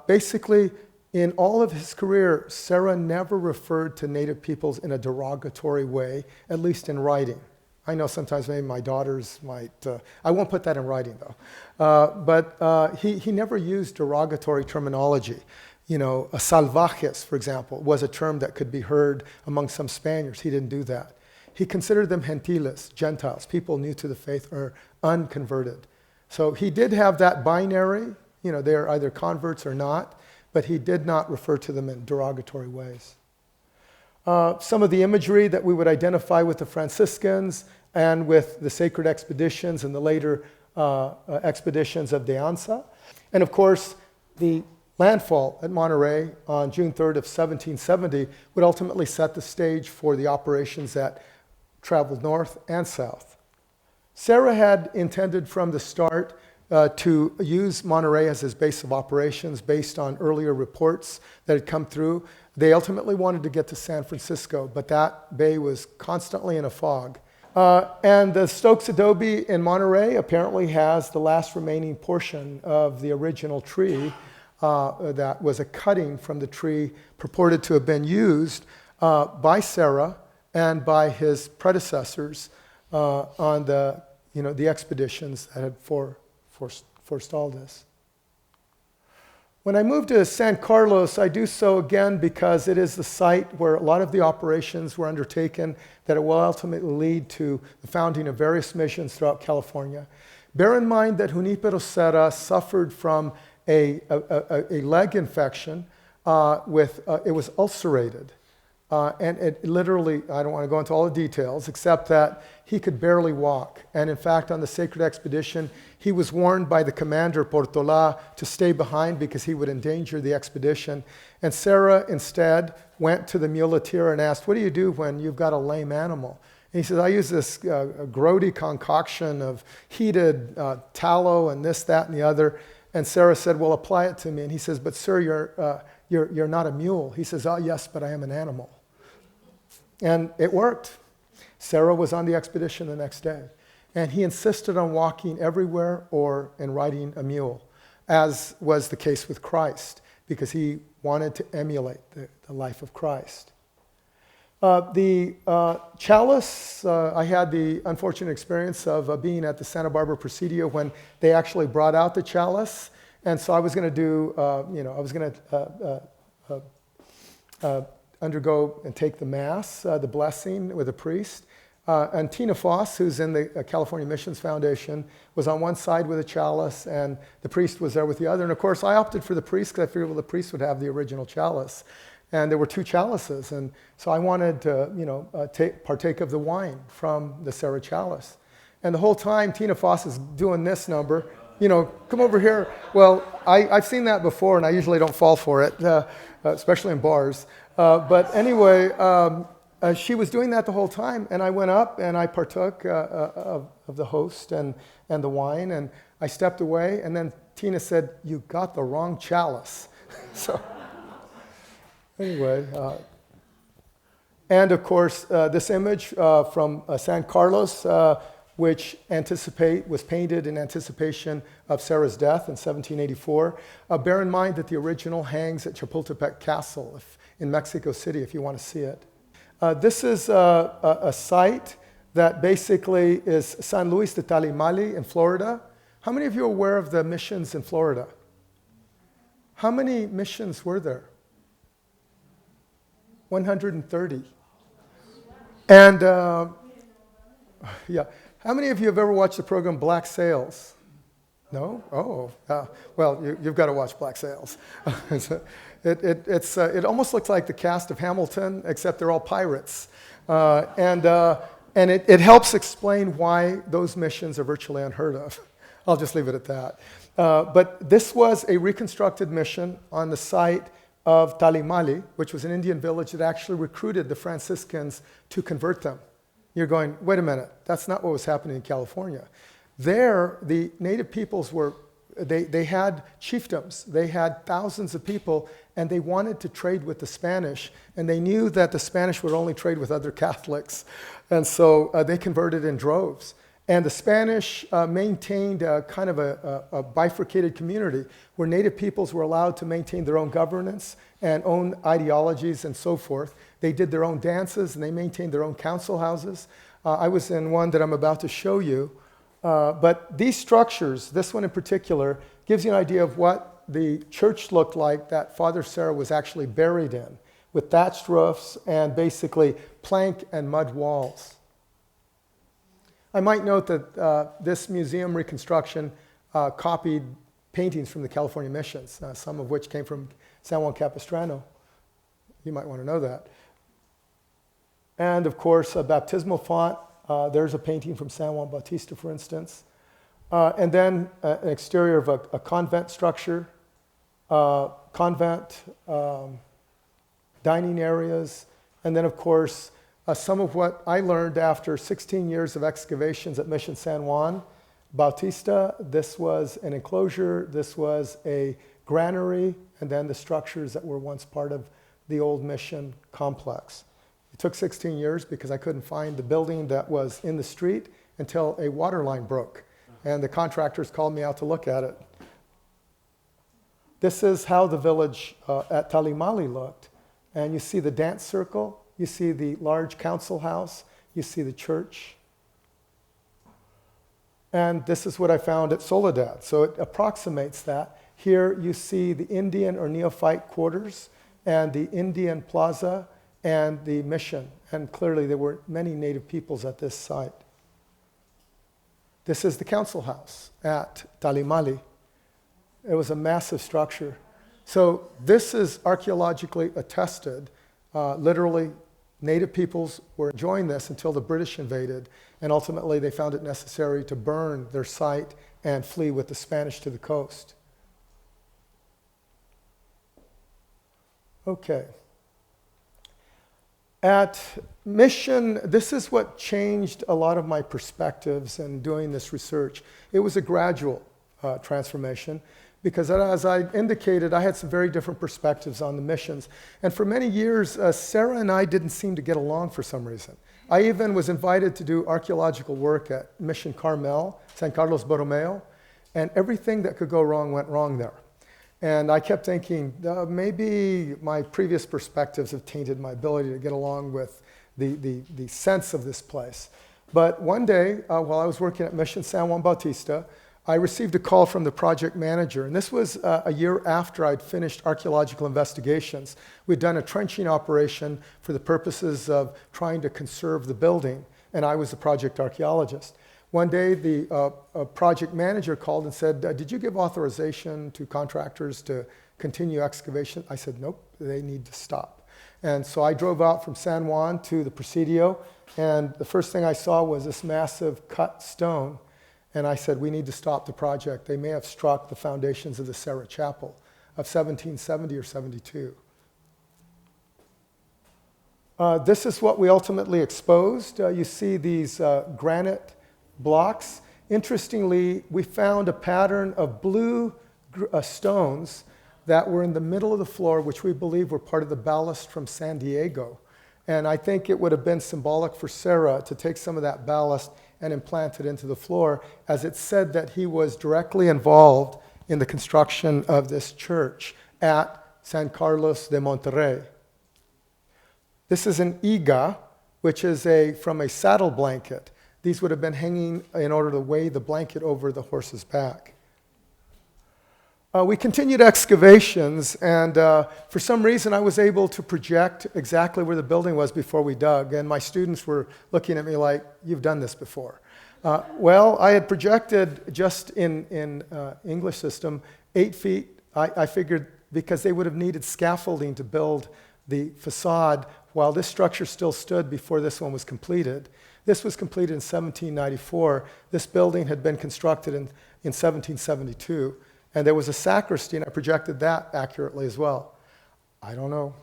S1: basically in all of his career, Serra never referred to Native peoples in a derogatory way, at least in writing. I know sometimes maybe my daughters might, I won't put that in writing though, but he never used derogatory terminology. You know, salvajes, for example, was a term that could be heard among some Spaniards. He didn't do that. He considered them gentiles, Gentiles, people new to the faith or unconverted. So he did have that binary, you know, they're either converts or not, but he did not refer to them in derogatory ways. Some of the imagery that we would identify with the Franciscans and with the sacred expeditions and the later expeditions of De Anza. And of course, the landfall at Monterey on June 3rd of 1770 would ultimately set the stage for the operations that traveled north and south. Serra had intended from the start to use Monterey as his base of operations based on earlier reports that had come through. They ultimately wanted to get to San Francisco, but that bay was constantly in a fog. And the Stokes adobe in Monterey apparently has the last remaining portion of the original tree that was a cutting from the tree purported to have been used by Serra and by his predecessors on the expeditions that had forestalled this. When I moved to San Carlos, I do so again because it is the site where a lot of the operations were undertaken that it will ultimately lead to the founding of various missions throughout California. Bear in mind that Junípero Serra suffered from a leg infection it was ulcerated. And it literally, I don't want to go into all the details, except that he could barely walk. And in fact, on the sacred expedition, he was warned by the commander, Portola, to stay behind because he would endanger the expedition. And Serra instead went to the muleteer and asked, "What do you do when you've got a lame animal?" And he said, "I use this grody concoction of heated tallow and this, that, and the other." And Serra said, "Well, apply it to me." And he says, "But sir, you're not a mule." He says, "Oh, yes, but I am an animal." And it worked. Serra was on the expedition the next day. And he insisted on walking everywhere or in riding a mule, as was the case with Christ, because he wanted to emulate the life of Christ. The chalice, I had the unfortunate experience of being at the Santa Barbara Presidio when they actually brought out the chalice. And so I was going to do, I was going to undergo and take the Mass, the blessing with a priest. And Tina Foss, who's in the California Missions Foundation, was on one side with a chalice, and the priest was there with the other. And of course, I opted for the priest because I figured, well, the priest would have the original chalice. And there were two chalices, and so I wanted to, partake of the wine from the Serra chalice. And the whole time, Tina Foss is doing this number, come over here. Well, I've seen that before, and I usually don't fall for it, especially in bars. But anyway, she was doing that the whole time, and I went up and I partook of the host and the wine, and I stepped away, and then Tina said, "You got the wrong chalice." So anyway, and of course, this image from San Carlos, which was painted in anticipation of Serra's death in 1784. Bear in mind that the original hangs at Chapultepec Castle in Mexico City, if you want to see it. This is a site that basically is San Luis de Talimali in Florida. How many of you are aware of the missions in Florida? How many missions were there? 130. And, yeah. How many of you have ever watched the program Black Sails? No? Oh, well, you've got to watch Black Sails. It almost looks like the cast of Hamilton, except they're all pirates. And it helps explain why those missions are virtually unheard of. I'll just leave it at that. But this was a reconstructed mission on the site of Talimali, which was an Indian village that actually recruited the Franciscans to convert them. You're going, wait a minute, that's not what was happening in California. There, the native peoples they had chiefdoms, they had thousands of people, and they wanted to trade with the Spanish, and they knew that the Spanish would only trade with other Catholics, and so they converted in droves. And the Spanish maintained kind of a bifurcated community where native peoples were allowed to maintain their own governance and own ideologies and so forth. They did their own dances and they maintained their own council houses. I was in one that I'm about to show you. But these structures, this one in particular, gives you an idea of what the church looked like that Father Serra was actually buried in, with thatched roofs and basically plank and mud walls. I might note that this museum reconstruction copied paintings from the California missions, some of which came from San Juan Capistrano. You might want to know that. And of course, a baptismal font. There's a painting from San Juan Bautista, for instance. And then an exterior of a convent structure, convent dining areas, and then of course, some of what I learned after 16 years of excavations at Mission San Juan Bautista. This was an enclosure, this was a granary, and then the structures that were once part of the old mission complex. It took 16 years because I couldn't find the building that was in the street until a water line broke, and the contractors called me out to look at it. This is how the village at Talimali looked, and you see the dance circle. You see the large council house. You see the church. And this is what I found at Soledad. So it approximates that. Here you see the Indian or neophyte quarters and the Indian plaza and the mission. And clearly there were many native peoples at this site. This is the council house at Talimali. It was a massive structure. So this is archaeologically attested. Literally, native peoples were enjoying this until the British invaded, and ultimately they found it necessary to burn their site and flee with the Spanish to the coast. Okay. At Mission, this is what changed a lot of my perspectives in doing this research. It was a gradual transformation, because as I indicated, I had some very different perspectives on the missions. And for many years, Serra and I didn't seem to get along for some reason. I even was invited to do archaeological work at Mission Carmel, San Carlos Borromeo, and everything that could go wrong went wrong there. And I kept thinking, maybe my previous perspectives have tainted my ability to get along with the sense of this place. But one day, while I was working at Mission San Juan Bautista, I received a call from the project manager, and this was a year after I'd finished archaeological investigations. We'd done a trenching operation for the purposes of trying to conserve the building, and I was the project archaeologist. One day, the project manager called and said, did you give authorization to contractors to continue excavation? I said, nope, they need to stop. And so I drove out from San Juan to the Presidio, and the first thing I saw was this massive cut stone. And I said, we need to stop the project. They may have struck the foundations of the Serra Chapel of 1770 or 72. This is what we ultimately exposed. You see these granite blocks. Interestingly, we found a pattern of blue stones that were in the middle of the floor, which we believe were part of the ballast from San Diego. And I think it would have been symbolic for Serra to take some of that ballast and implant it into the floor, as it said that he was directly involved in the construction of this church at San Carlos de Monterrey. This is an iga, which is from a saddle blanket. These would have been hanging in order to weigh the blanket over the horse's back. We continued excavations, and for some reason I was able to project exactly where the building was before we dug, and my students were looking at me like, you've done this before. Well, I had projected just in English system 8 feet. I figured because they would have needed scaffolding to build the facade while this structure still stood before this one was completed. This was completed in 1794. This building had been constructed in 1772. And there was a sacristy, and I projected that accurately as well. I don't know.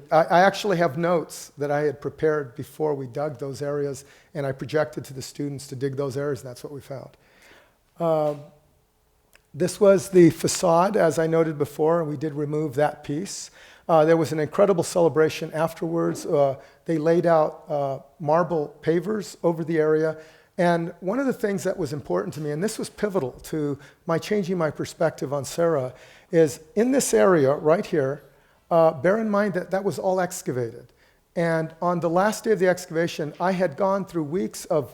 S1: I actually have notes that I had prepared before we dug those areas, and I projected to the students to dig those areas, and that's what we found. This was the facade, as I noted before, and we did remove that piece. There was an incredible celebration afterwards. They laid out marble pavers over the area. And one of the things that was important to me, and this was pivotal to my changing my perspective on Serra, is in this area right here, bear in mind that that was all excavated. And on the last day of the excavation, I had gone through weeks of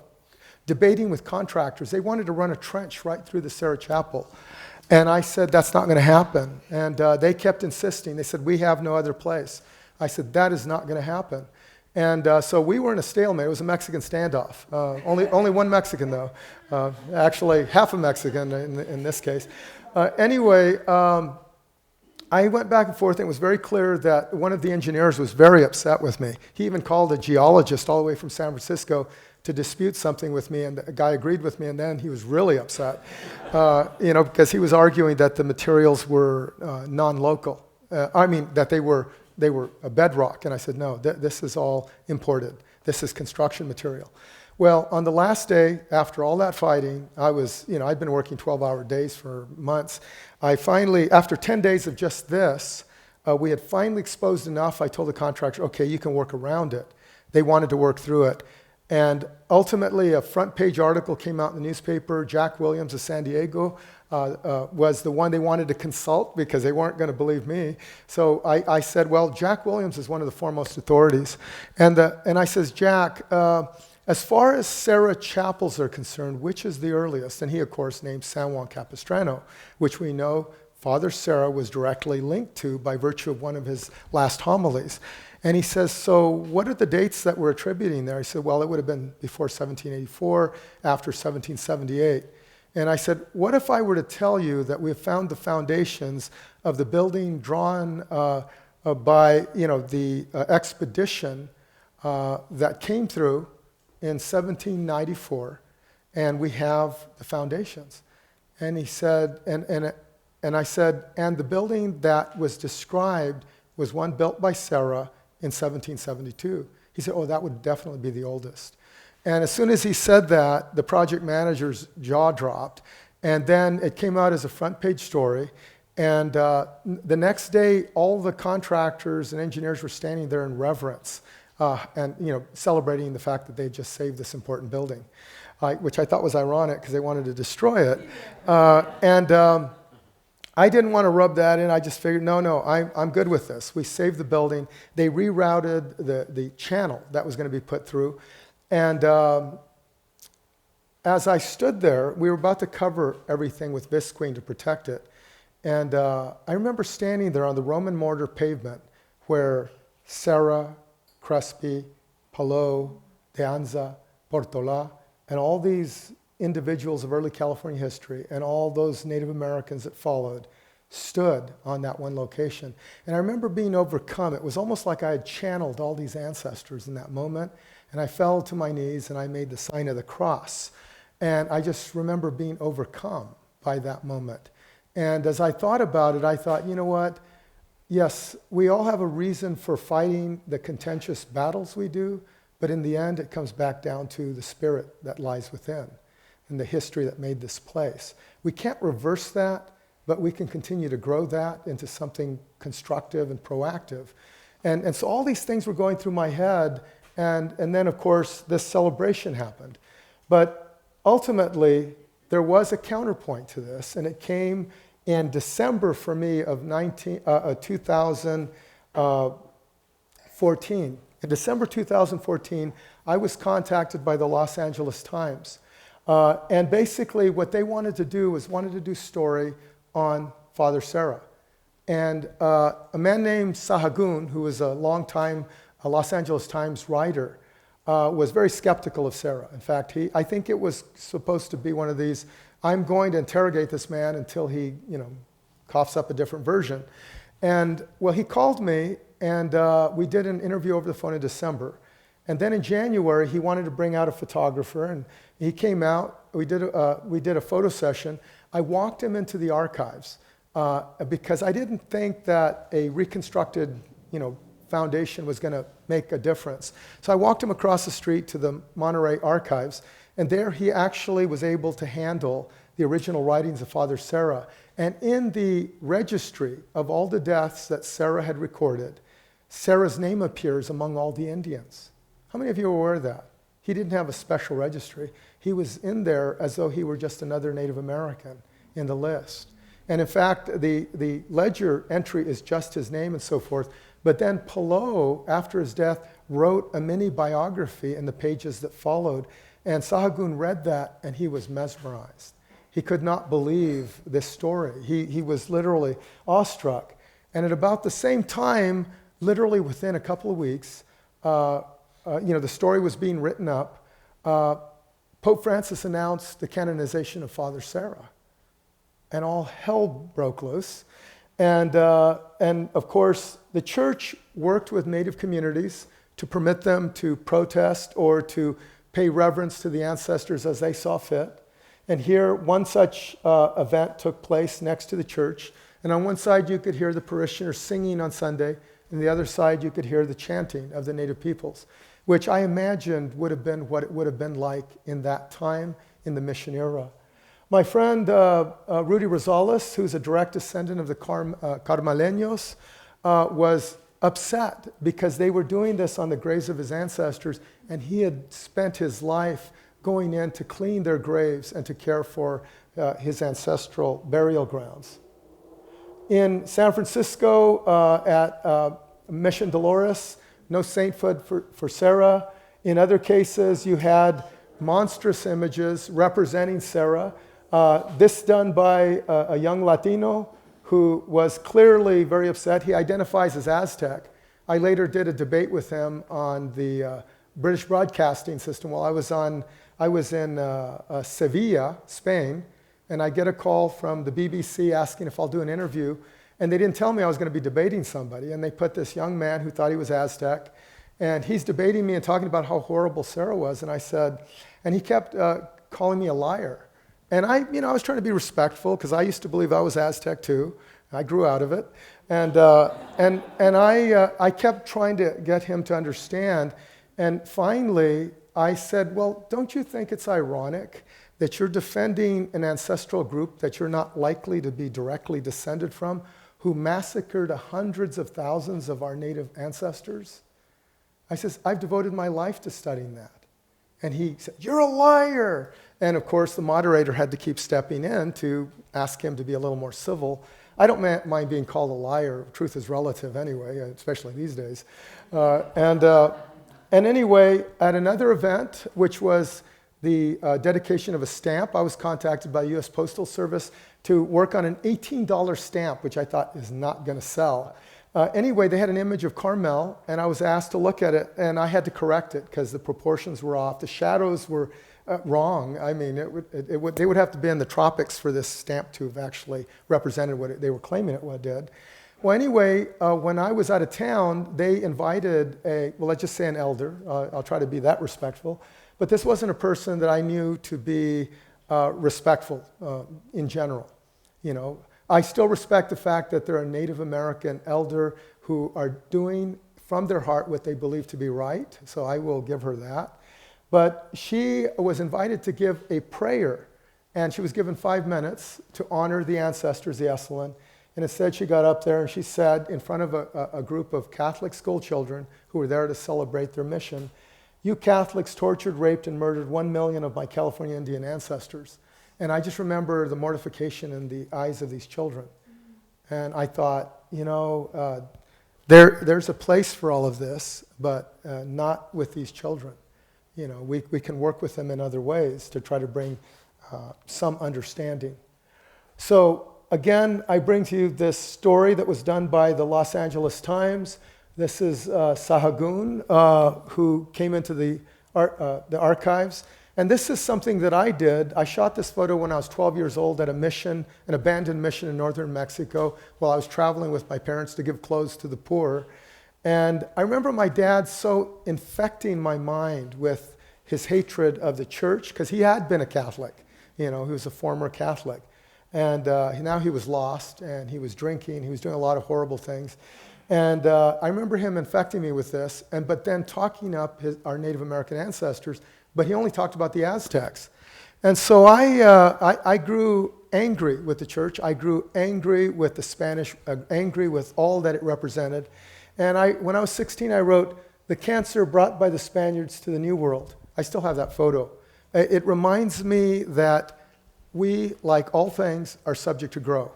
S1: debating with contractors. They wanted to run a trench right through the Serra Chapel. And I said, that's not going to happen. And they kept insisting. They said, we have no other place. I said, that is not going to happen. And so we were in a stalemate. It was a Mexican standoff. Only one Mexican, though. Actually, half a Mexican in this case. Anyway, I went back and forth, and it was very clear that one of the engineers was very upset with me. He even called a geologist all the way from San Francisco to dispute something with me, and the guy agreed with me, and then he was really upset, because he was arguing that the materials were non-local. That they were a bedrock, and I said, no, this is all imported. This is construction material. Well, on the last day, after all that fighting, I'd been working 12-hour days for months. I finally, after 10 days of just this, we had finally exposed enough. I told the contractor, okay, you can work around it. They wanted to work through it. And ultimately, a front-page article came out in the newspaper. Jack Williams of San Diego was the one they wanted to consult because they weren't going to believe me. So I said, well, Jack Williams is one of the foremost authorities. And I says, Jack, as far as Serra chapels are concerned, which is the earliest? And he, of course, named San Juan Capistrano, which we know Father Serra was directly linked to by virtue of one of his last homilies. And he says, so what are the dates that we're attributing there? He said, well, it would have been before 1784, after 1778. And I said, what if I were to tell you that we have found the foundations of the building drawn by the expedition that came through in 1794, and we have the foundations? And he said, and I said, and the building that was described was one built by Serra in 1772. He said, oh, that would definitely be the oldest. And as soon as he said that, the project manager's jaw dropped. And then it came out as a front page story. And the next day, all the contractors and engineers were standing there in reverence and celebrating the fact that they just saved this important building, which I thought was ironic because they wanted to destroy it. I didn't want to rub that in. I just figured, no, I'm good with this. We saved the building. They rerouted the channel that was going to be put through. And as I stood there, we were about to cover everything with visqueen to protect it. And I remember standing there on the Roman mortar pavement where Serra, Crespi, Palou, De Anza, Portola, and all these individuals of early California history and all those Native Americans that followed stood on that one location. And I remember being overcome. It was almost like I had channeled all these ancestors in that moment. And I fell to my knees and I made the sign of the cross. And I just remember being overcome by that moment. And as I thought about it, I thought, you know what? Yes, we all have a reason for fighting the contentious battles we do, but in the end, it comes back down to the spirit that lies within and the history that made this place. We can't reverse that, but we can continue to grow that into something constructive and proactive. And so all these things were going through my head, and then, of course, this celebration happened. But ultimately, there was a counterpoint to this, and it came in December for me of 2014. In December 2014, I was contacted by the Los Angeles Times. And basically what they wanted to do was do story on Father Serra. And a man named Sahagun, who was a longtime Los Angeles Times writer, was very skeptical of Serra. In fact, I think it was supposed to be one of these, I'm going to interrogate this man until he, coughs up a different version. And, well, he called me, and we did an interview over the phone in December. And then in January, he wanted to bring out a photographer, and he came out. We did a photo session. I walked him into the archives because I didn't think that a reconstructed, foundation was going to make a difference. So I walked him across the street to the Monterey archives, and there he actually was able to handle the original writings of Father Serra. And in the registry of all the deaths that Serra had recorded, Serra's name appears among all the Indians. How many of you are aware of that? He didn't have a special registry. He was in there as though he were just another Native American in the list. And in fact, the ledger entry is just his name and so forth. But then Pelot, after his death, wrote a mini biography in the pages that followed. And Sahagun read that, and he was mesmerized. He could not believe this story. He was literally awestruck. And at about the same time, literally within a couple of weeks, the story was being written up. Pope Francis announced the canonization of Father Serra. And all hell broke loose. And of course, the church worked with Native communities to permit them to protest or to pay reverence to the ancestors as they saw fit. And here, one such event took place next to the church. And on one side, you could hear the parishioners singing on Sunday. And the other side, you could hear the chanting of the Native peoples, which I imagined would have been what it would have been like in that time in the mission era. My friend Rudy Rosales, who's a direct descendant of the Carmaleños, was upset because they were doing this on the graves of his ancestors, and he had spent his life going in to clean their graves and to care for his ancestral burial grounds. In San Francisco at Mission Dolores, no sainthood for Serra. In other cases, you had monstrous images representing Serra. This done by a young Latino who was clearly very upset. He identifies as Aztec. I later did a debate with him on the British broadcasting system while I was in Sevilla, Spain, and I get a call from the BBC asking if I'll do an interview, and they didn't tell me I was going to be debating somebody, and they put this young man who thought he was Aztec, and he's debating me and talking about how horrible Serra was, and I said, and he kept calling me a liar. And I was trying to be respectful because I used to believe I was Aztec too. I grew out of it, and I kept trying to get him to understand. And finally, I said, "Well, don't you think it's ironic that you're defending an ancestral group that you're not likely to be directly descended from, who massacred hundreds of thousands of our native ancestors?" I says, "I've devoted my life to studying that." And he said, "You're a liar." And of course, the moderator had to keep stepping in to ask him to be a little more civil. I don't mind being called a liar. Truth is relative anyway, especially these days. And anyway, at another event, which was the dedication of a stamp, I was contacted by U.S. Postal Service to work on an $18 stamp, which I thought is not going to sell. Anyway, they had an image of Carmel, and I was asked to look at it, and I had to correct it because the proportions were off. The shadows were wrong. I mean, they would have to be in the tropics for this stamp to have actually represented what they were claiming it did. Well, anyway, when I was out of town, they invited let's just say an elder. I'll try to be that respectful. But this wasn't a person that I knew to be respectful in general. I still respect the fact that they're a Native American elder who are doing from their heart what they believe to be right, so I will give her that. But she was invited to give a prayer, and she was given 5 minutes to honor the ancestors, the Esalen. And instead she got up there and she said in front of a group of Catholic school children who were there to celebrate their mission, "You Catholics tortured, raped, and murdered 1 million of my California Indian ancestors." And I just remember the mortification in the eyes of these children. And I thought, there's a place for all of this, but not with these children. We can work with them in other ways to try to bring some understanding. So again, I bring to you this story that was done by the Los Angeles Times. This is Sahagun, who came into the archives. And this is something that I did. I shot this photo when I was 12 years old at a mission, an abandoned mission in northern Mexico, while I was traveling with my parents to give clothes to the poor. And I remember my dad so infecting my mind with his hatred of the church, because he had been a Catholic. He was a former Catholic. And now he was lost, and he was drinking. He was doing a lot of horrible things. And I remember him infecting me with this, but then talking up our Native American ancestors, but he only talked about the Aztecs. And so I grew angry with the church. I grew angry with the Spanish, angry with all that it represented. And when I was 16, I wrote, "The cancer brought by the Spaniards to the New World." I still have that photo. It reminds me that we, like all things, are subject to grow,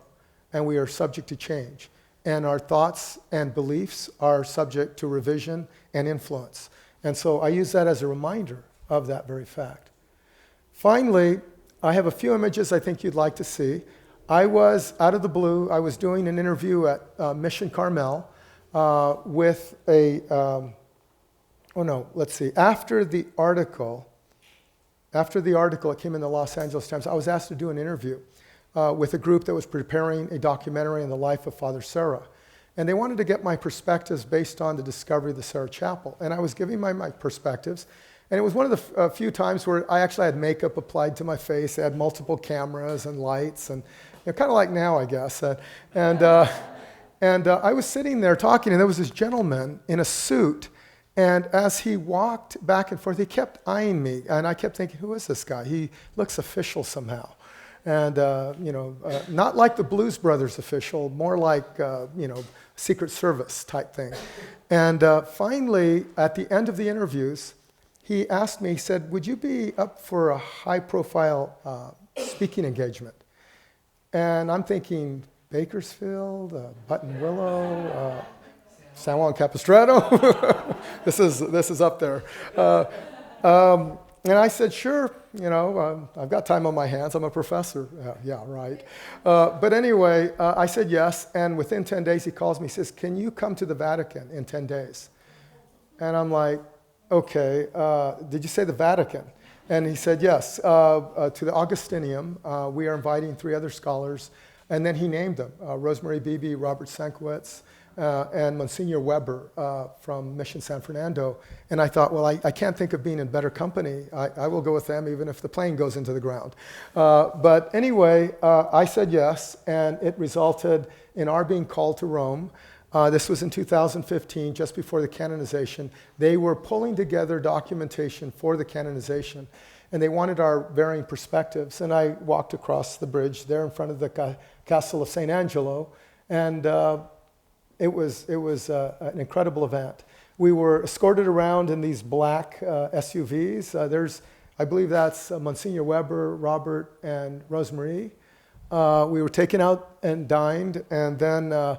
S1: and we are subject to change. And our thoughts and beliefs are subject to revision and influence. And so I use that as a reminder of that very fact. Finally, I have a few images I think you'd like to see. I was, out of the blue, I was doing an interview at Mission Carmel with after the article, it came in the Los Angeles Times, I was asked to do an interview with a group that was preparing a documentary on the life of Father Serra. And they wanted to get my perspectives based on the discovery of the Serra Chapel. And I was giving my perspectives. And it was one of the few times where I actually had makeup applied to my face. I had multiple cameras and lights, and kind of like now, I guess. And I was sitting there talking, and there was this gentleman in a suit. And as he walked back and forth, he kept eyeing me. And I kept thinking, who is this guy? He looks official somehow. And, not like the Blues Brothers official, more like, Secret Service type thing. And finally, at the end of the interviews, he asked me, he said, "Would you be up for a high-profile speaking engagement?" And I'm thinking, Bakersfield, Buttonwillow, San Juan Capistrano. This is up there. And I said, "Sure, I've got time on my hands. I'm a professor." Yeah, right. But anyway, I said yes, and within 10 days he calls me, he says, "Can you come to the Vatican in 10 days? And I'm like, "Okay, did you say the Vatican?" And he said, "Yes, to the Augustinium. We are inviting 3 other scholars." And then he named them, Rosemary Beebe, Robert Sankiewicz, and Monsignor Weber from Mission San Fernando. And I thought, well, I can't think of being in better company. I will go with them even if the plane goes into the ground. But anyway, I said yes, and it resulted in our being called to Rome. This was in 2015, just before the canonization. They were pulling together documentation for the canonization, and they wanted our varying perspectives. And I walked across the bridge there in front of the Castle of St. Angelo, and it was an incredible event. We were escorted around in these black SUVs. I believe that's Monsignor Weber, Robert, and Rosemary. We were taken out and dined, and then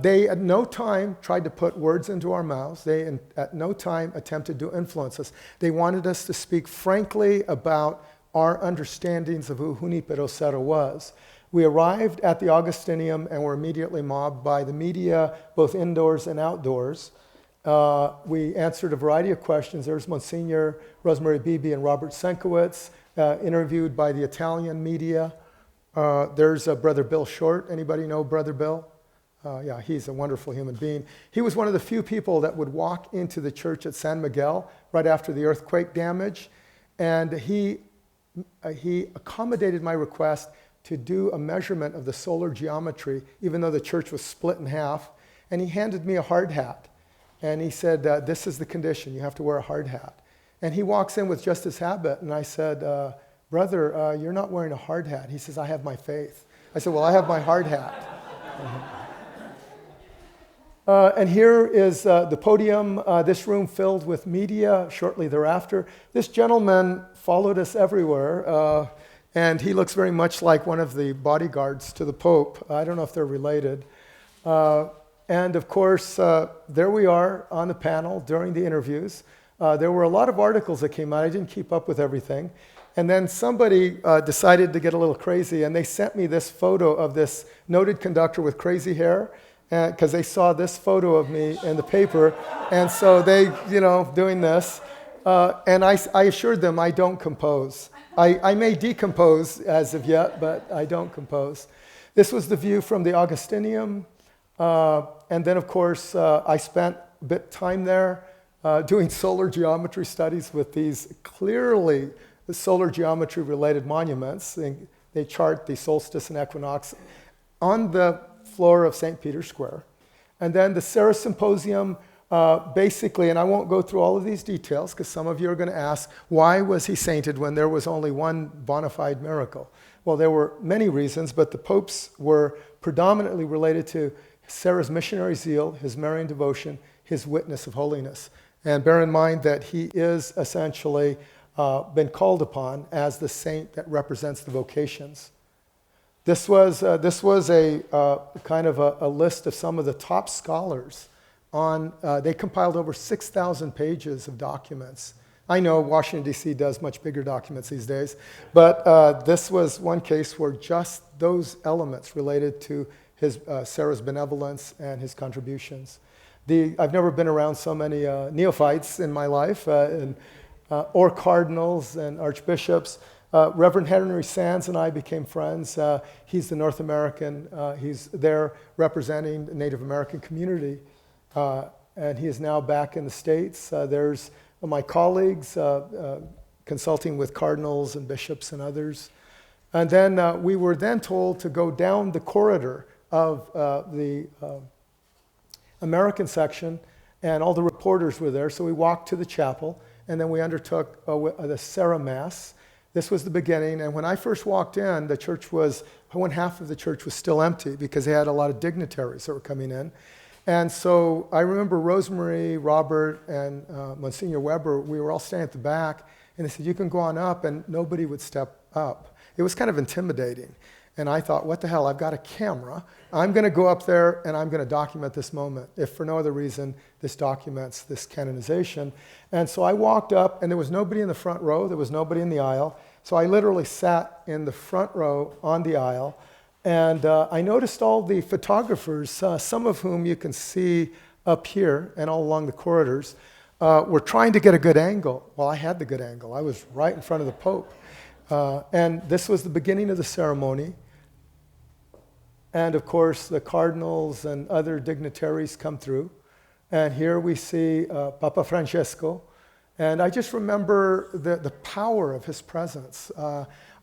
S1: they at no time tried to put words into our mouths. They at no time attempted to influence us. They wanted us to speak frankly about our understandings of who Junípero Serra was. We arrived at the Augustinium and were immediately mobbed by the media, both indoors and outdoors. We answered a variety of questions. There's Monsignor Rosemary Beebe and Robert Sankiewicz, interviewed by the Italian media. There's Brother Bill Short. Anybody know Brother Bill? Yeah, he's a wonderful human being. He was one of the few people that would walk into the church at San Miguel right after the earthquake damage. And he accommodated my request to do a measurement of the solar geometry, even though the church was split in half. And he handed me a hard hat. And he said, "This is the condition. You have to wear a hard hat." And he walks in with just his habit. And I said, "Brother, you're not wearing a hard hat." He says, "I have my faith." I said, "Well, I have my hard hat." And here is the podium, this room filled with media shortly thereafter. This gentleman followed us everywhere. And he looks very much like one of the bodyguards to the Pope. I don't know if they're related. And of course, there we are on the panel during the interviews. There were a lot of articles that came out. I didn't keep up with everything. And then somebody decided to get a little crazy, and they sent me this photo of this noted conductor with crazy hair, because they saw this photo of me in the paper, and so they, doing this. And I assured them I don't compose. I may decompose as of yet, but I don't compose. This was the view from the Augustinium, and then, of course, I spent a bit of time there doing solar geometry studies with these clearly solar geometry-related monuments. They chart the solstice and equinox on the floor of St. Peter's Square. And then the Serra Symposium, basically, and I won't go through all of these details because some of you are going to ask, why was he sainted when there was only one bona fide miracle? Well, there were many reasons, but the popes were predominantly related to Serra's missionary zeal, his Marian devotion, his witness of holiness. And bear in mind that he is essentially been called upon as the saint that represents the vocations. This was a kind of a list of some of the top scholars on, they compiled over 6,000 pages of documents. I know Washington, D.C. does much bigger documents these days, but this was one case where just those elements related to his Serra's benevolence and his contributions. I've never been around so many neophytes in my life, or cardinals and archbishops. Reverend Henry Sands and I became friends. He's the North American, he's there representing the Native American community, and he is now back in the States. There's my colleagues consulting with cardinals and bishops and others. And then we were then told to go down the corridor of the American section, and all the reporters were there, so we walked to the chapel, and then we undertook the Serra Mass. This was the beginning, and when I first walked in, the church was, one half of the church was still empty because they had a lot of dignitaries that were coming in. And so I remember Rosemary, Robert, and Monsignor Weber, we were all standing at the back, and they said, you can go on up, and nobody would step up. It was kind of intimidating. And I thought, what the hell, I've got a camera. I'm going to go up there, and I'm going to document this moment. If for no other reason, this documents this canonization. And so I walked up, and there was nobody in the front row. There was nobody in the aisle. So I literally sat in the front row on the aisle. And I noticed all the photographers, some of whom you can see up here and all along the corridors, were trying to get a good angle. Well, I had the good angle. I was right in front of the Pope. And this was the beginning of the ceremony. And of course, the cardinals and other dignitaries come through. And here we see Papa Francesco. And I just remember the power of his presence.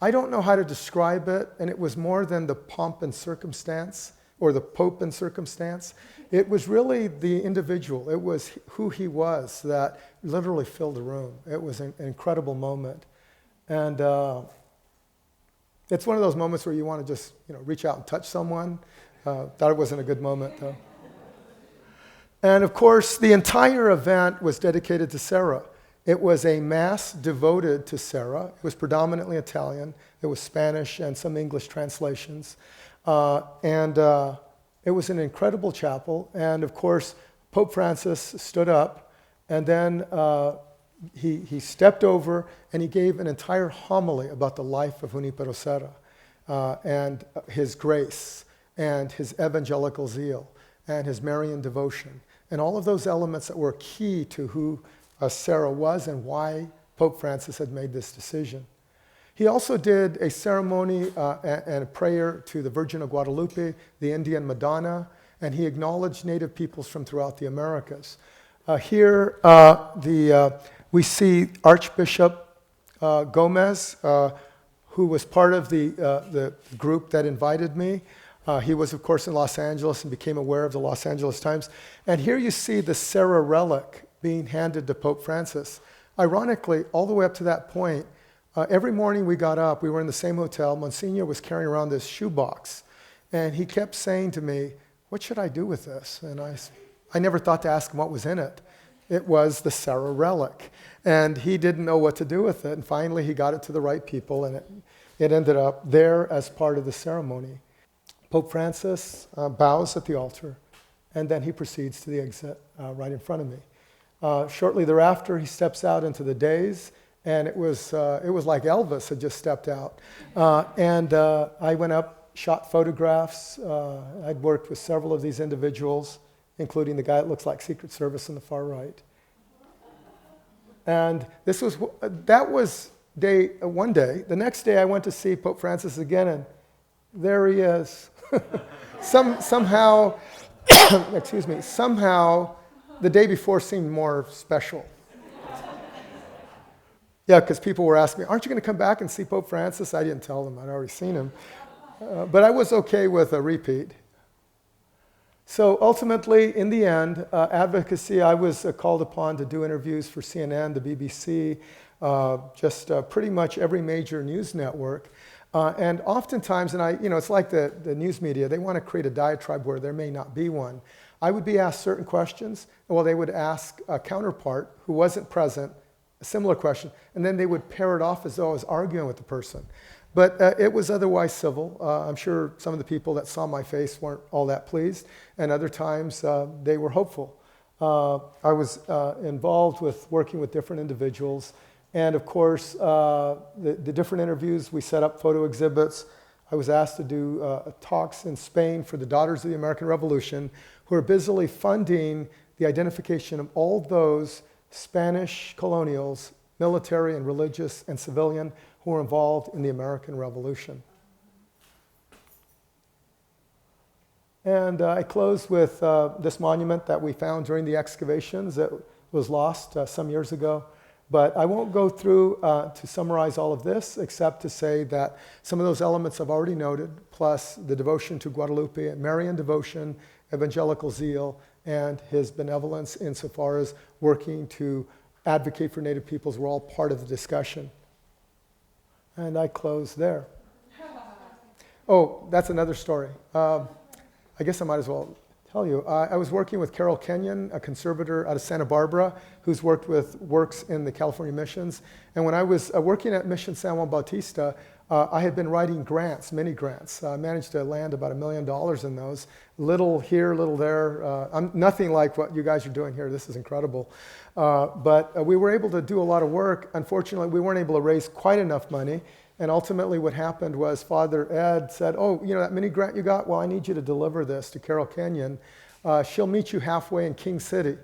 S1: I don't know how to describe it, and it was more than the pomp and circumstance, or the Pope and circumstance. It was really the individual. It was who he was that literally filled the room. It was an incredible moment. And it's one of those moments where you want to just reach out and touch someone. Thought it wasn't a good moment, though. And of course, the entire event was dedicated to Serra. It was a mass devoted to Serra. It was predominantly Italian. There was Spanish and some English translations. And it was an incredible chapel. And of course, Pope Francis stood up, and then he stepped over and he gave an entire homily about the life of Junípero Serra and his grace and his evangelical zeal and his Marian devotion and all of those elements that were key to who Serra was and why Pope Francis had made this decision. He also did a ceremony and a prayer to the Virgin of Guadalupe, the Indian Madonna, and he acknowledged native peoples from throughout the Americas. Here we see Archbishop Gomez, who was part of the group that invited me. He was, of course, in Los Angeles and became aware of the Los Angeles Times. And here you see the Serra relic being handed to Pope Francis. Ironically, all the way up to that point, every morning we got up, we were in the same hotel, Monsignor was carrying around this shoebox, and he kept saying to me, what should I do with this? And I never thought to ask him what was in it. It was the Serra relic, and he didn't know what to do with it, and finally he got it to the right people, and it ended up there as part of the ceremony. Pope Francis bows at the altar, and then he proceeds to the exit right in front of me. Shortly thereafter, he steps out into the days, And it was like Elvis had just stepped out. I went up, shot photographs. I'd worked with several of these individuals, including the guy that looks like Secret Service on the far right. And that was one day. The next day I went to see Pope Francis again, and there he is. Somehow, excuse me, somehow the day before seemed more special. Yeah, because people were asking me, aren't you going to come back and see Pope Francis? I didn't tell them. I'd already seen him. But I was okay with a repeat. So ultimately, in the end, advocacy, I was called upon to do interviews for CNN, the BBC, pretty much every major news network. And oftentimes, it's like the news media, they want to create a diatribe where there may not be one. I would be asked certain questions, well, they would ask a counterpart who wasn't present a similar question, and then they would pair it off as though I was arguing with the person. But it was otherwise civil. I'm sure some of the people that saw my face weren't all that pleased, and other times they were hopeful. I was involved with working with different individuals, and of course, the different interviews, we set up photo exhibits. I was asked to do talks in Spain for the Daughters of the American Revolution, who are busily funding the identification of all those Spanish colonials, military and religious and civilian, who were involved in the American Revolution. And I closed with this monument that we found during the excavations that was lost some years ago. But I won't go through to summarize all of this, except to say that some of those elements I've already noted, plus the devotion to Guadalupe, Marian devotion, evangelical zeal, and his benevolence insofar as working to advocate for Native peoples were all part of the discussion. And I close there. Oh, that's another story. I guess I might as well tell you. I was working with Carol Kenyon, a conservator out of Santa Barbara, who's worked with works in the California missions. And when I was working at Mission San Juan Bautista, I had been writing grants, many grants. I managed to land about $1 million in those. Little here, little there. I'm nothing like what you guys are doing here. This is incredible. But we were able to do a lot of work. Unfortunately, we weren't able to raise quite enough money. And ultimately what happened was Father Ed said, oh, that mini grant you got? Well, I need you to deliver this to Carol Kenyon. She'll meet you halfway in King City.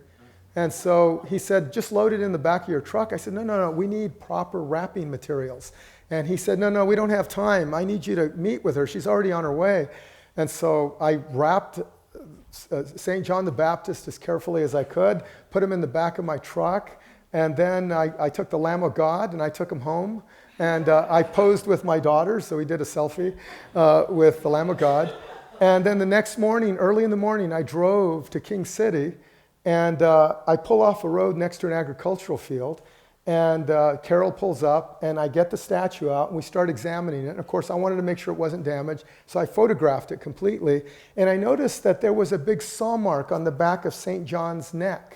S1: And so he said, just load it in the back of your truck. I said, no, we need proper wrapping materials. And he said, no, we don't have time. I need you to meet with her. She's already on her way. And so I wrapped St. John the Baptist as carefully as I could, put him in the back of my truck, and then I took the Lamb of God and I took him home. And I posed with my daughter, so we did a selfie with the Lamb of God. And then the next morning, early in the morning, I drove to King City, and I pull off a road next to an agricultural field. And Carol pulls up, and I get the statue out, and we start examining it. And of course, I wanted to make sure it wasn't damaged, so I photographed it completely. And I noticed that there was a big saw mark on the back of St. John's neck.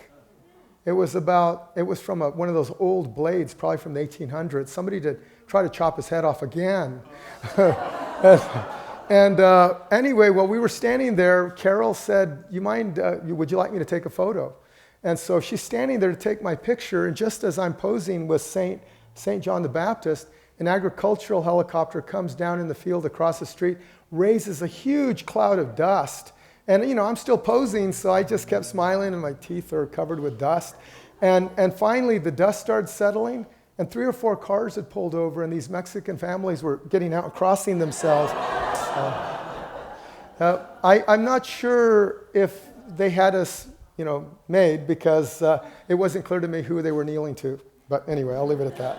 S1: It was from one of those old blades, probably from the 1800s. Somebody did try to chop his head off again. Anyway, while we were standing there, Carol said, would you like me to take a photo? And so she's standing there to take my picture, and just as I'm posing with St. John the Baptist, an agricultural helicopter comes down in the field across the street, raises a huge cloud of dust. And I'm still posing, so I just kept smiling, and my teeth are covered with dust. And finally, the dust started settling, and 3 or 4 cars had pulled over, and these Mexican families were getting out and crossing themselves. I'm not sure if they had us made, because it wasn't clear to me who they were kneeling to. But anyway, I'll leave it at that.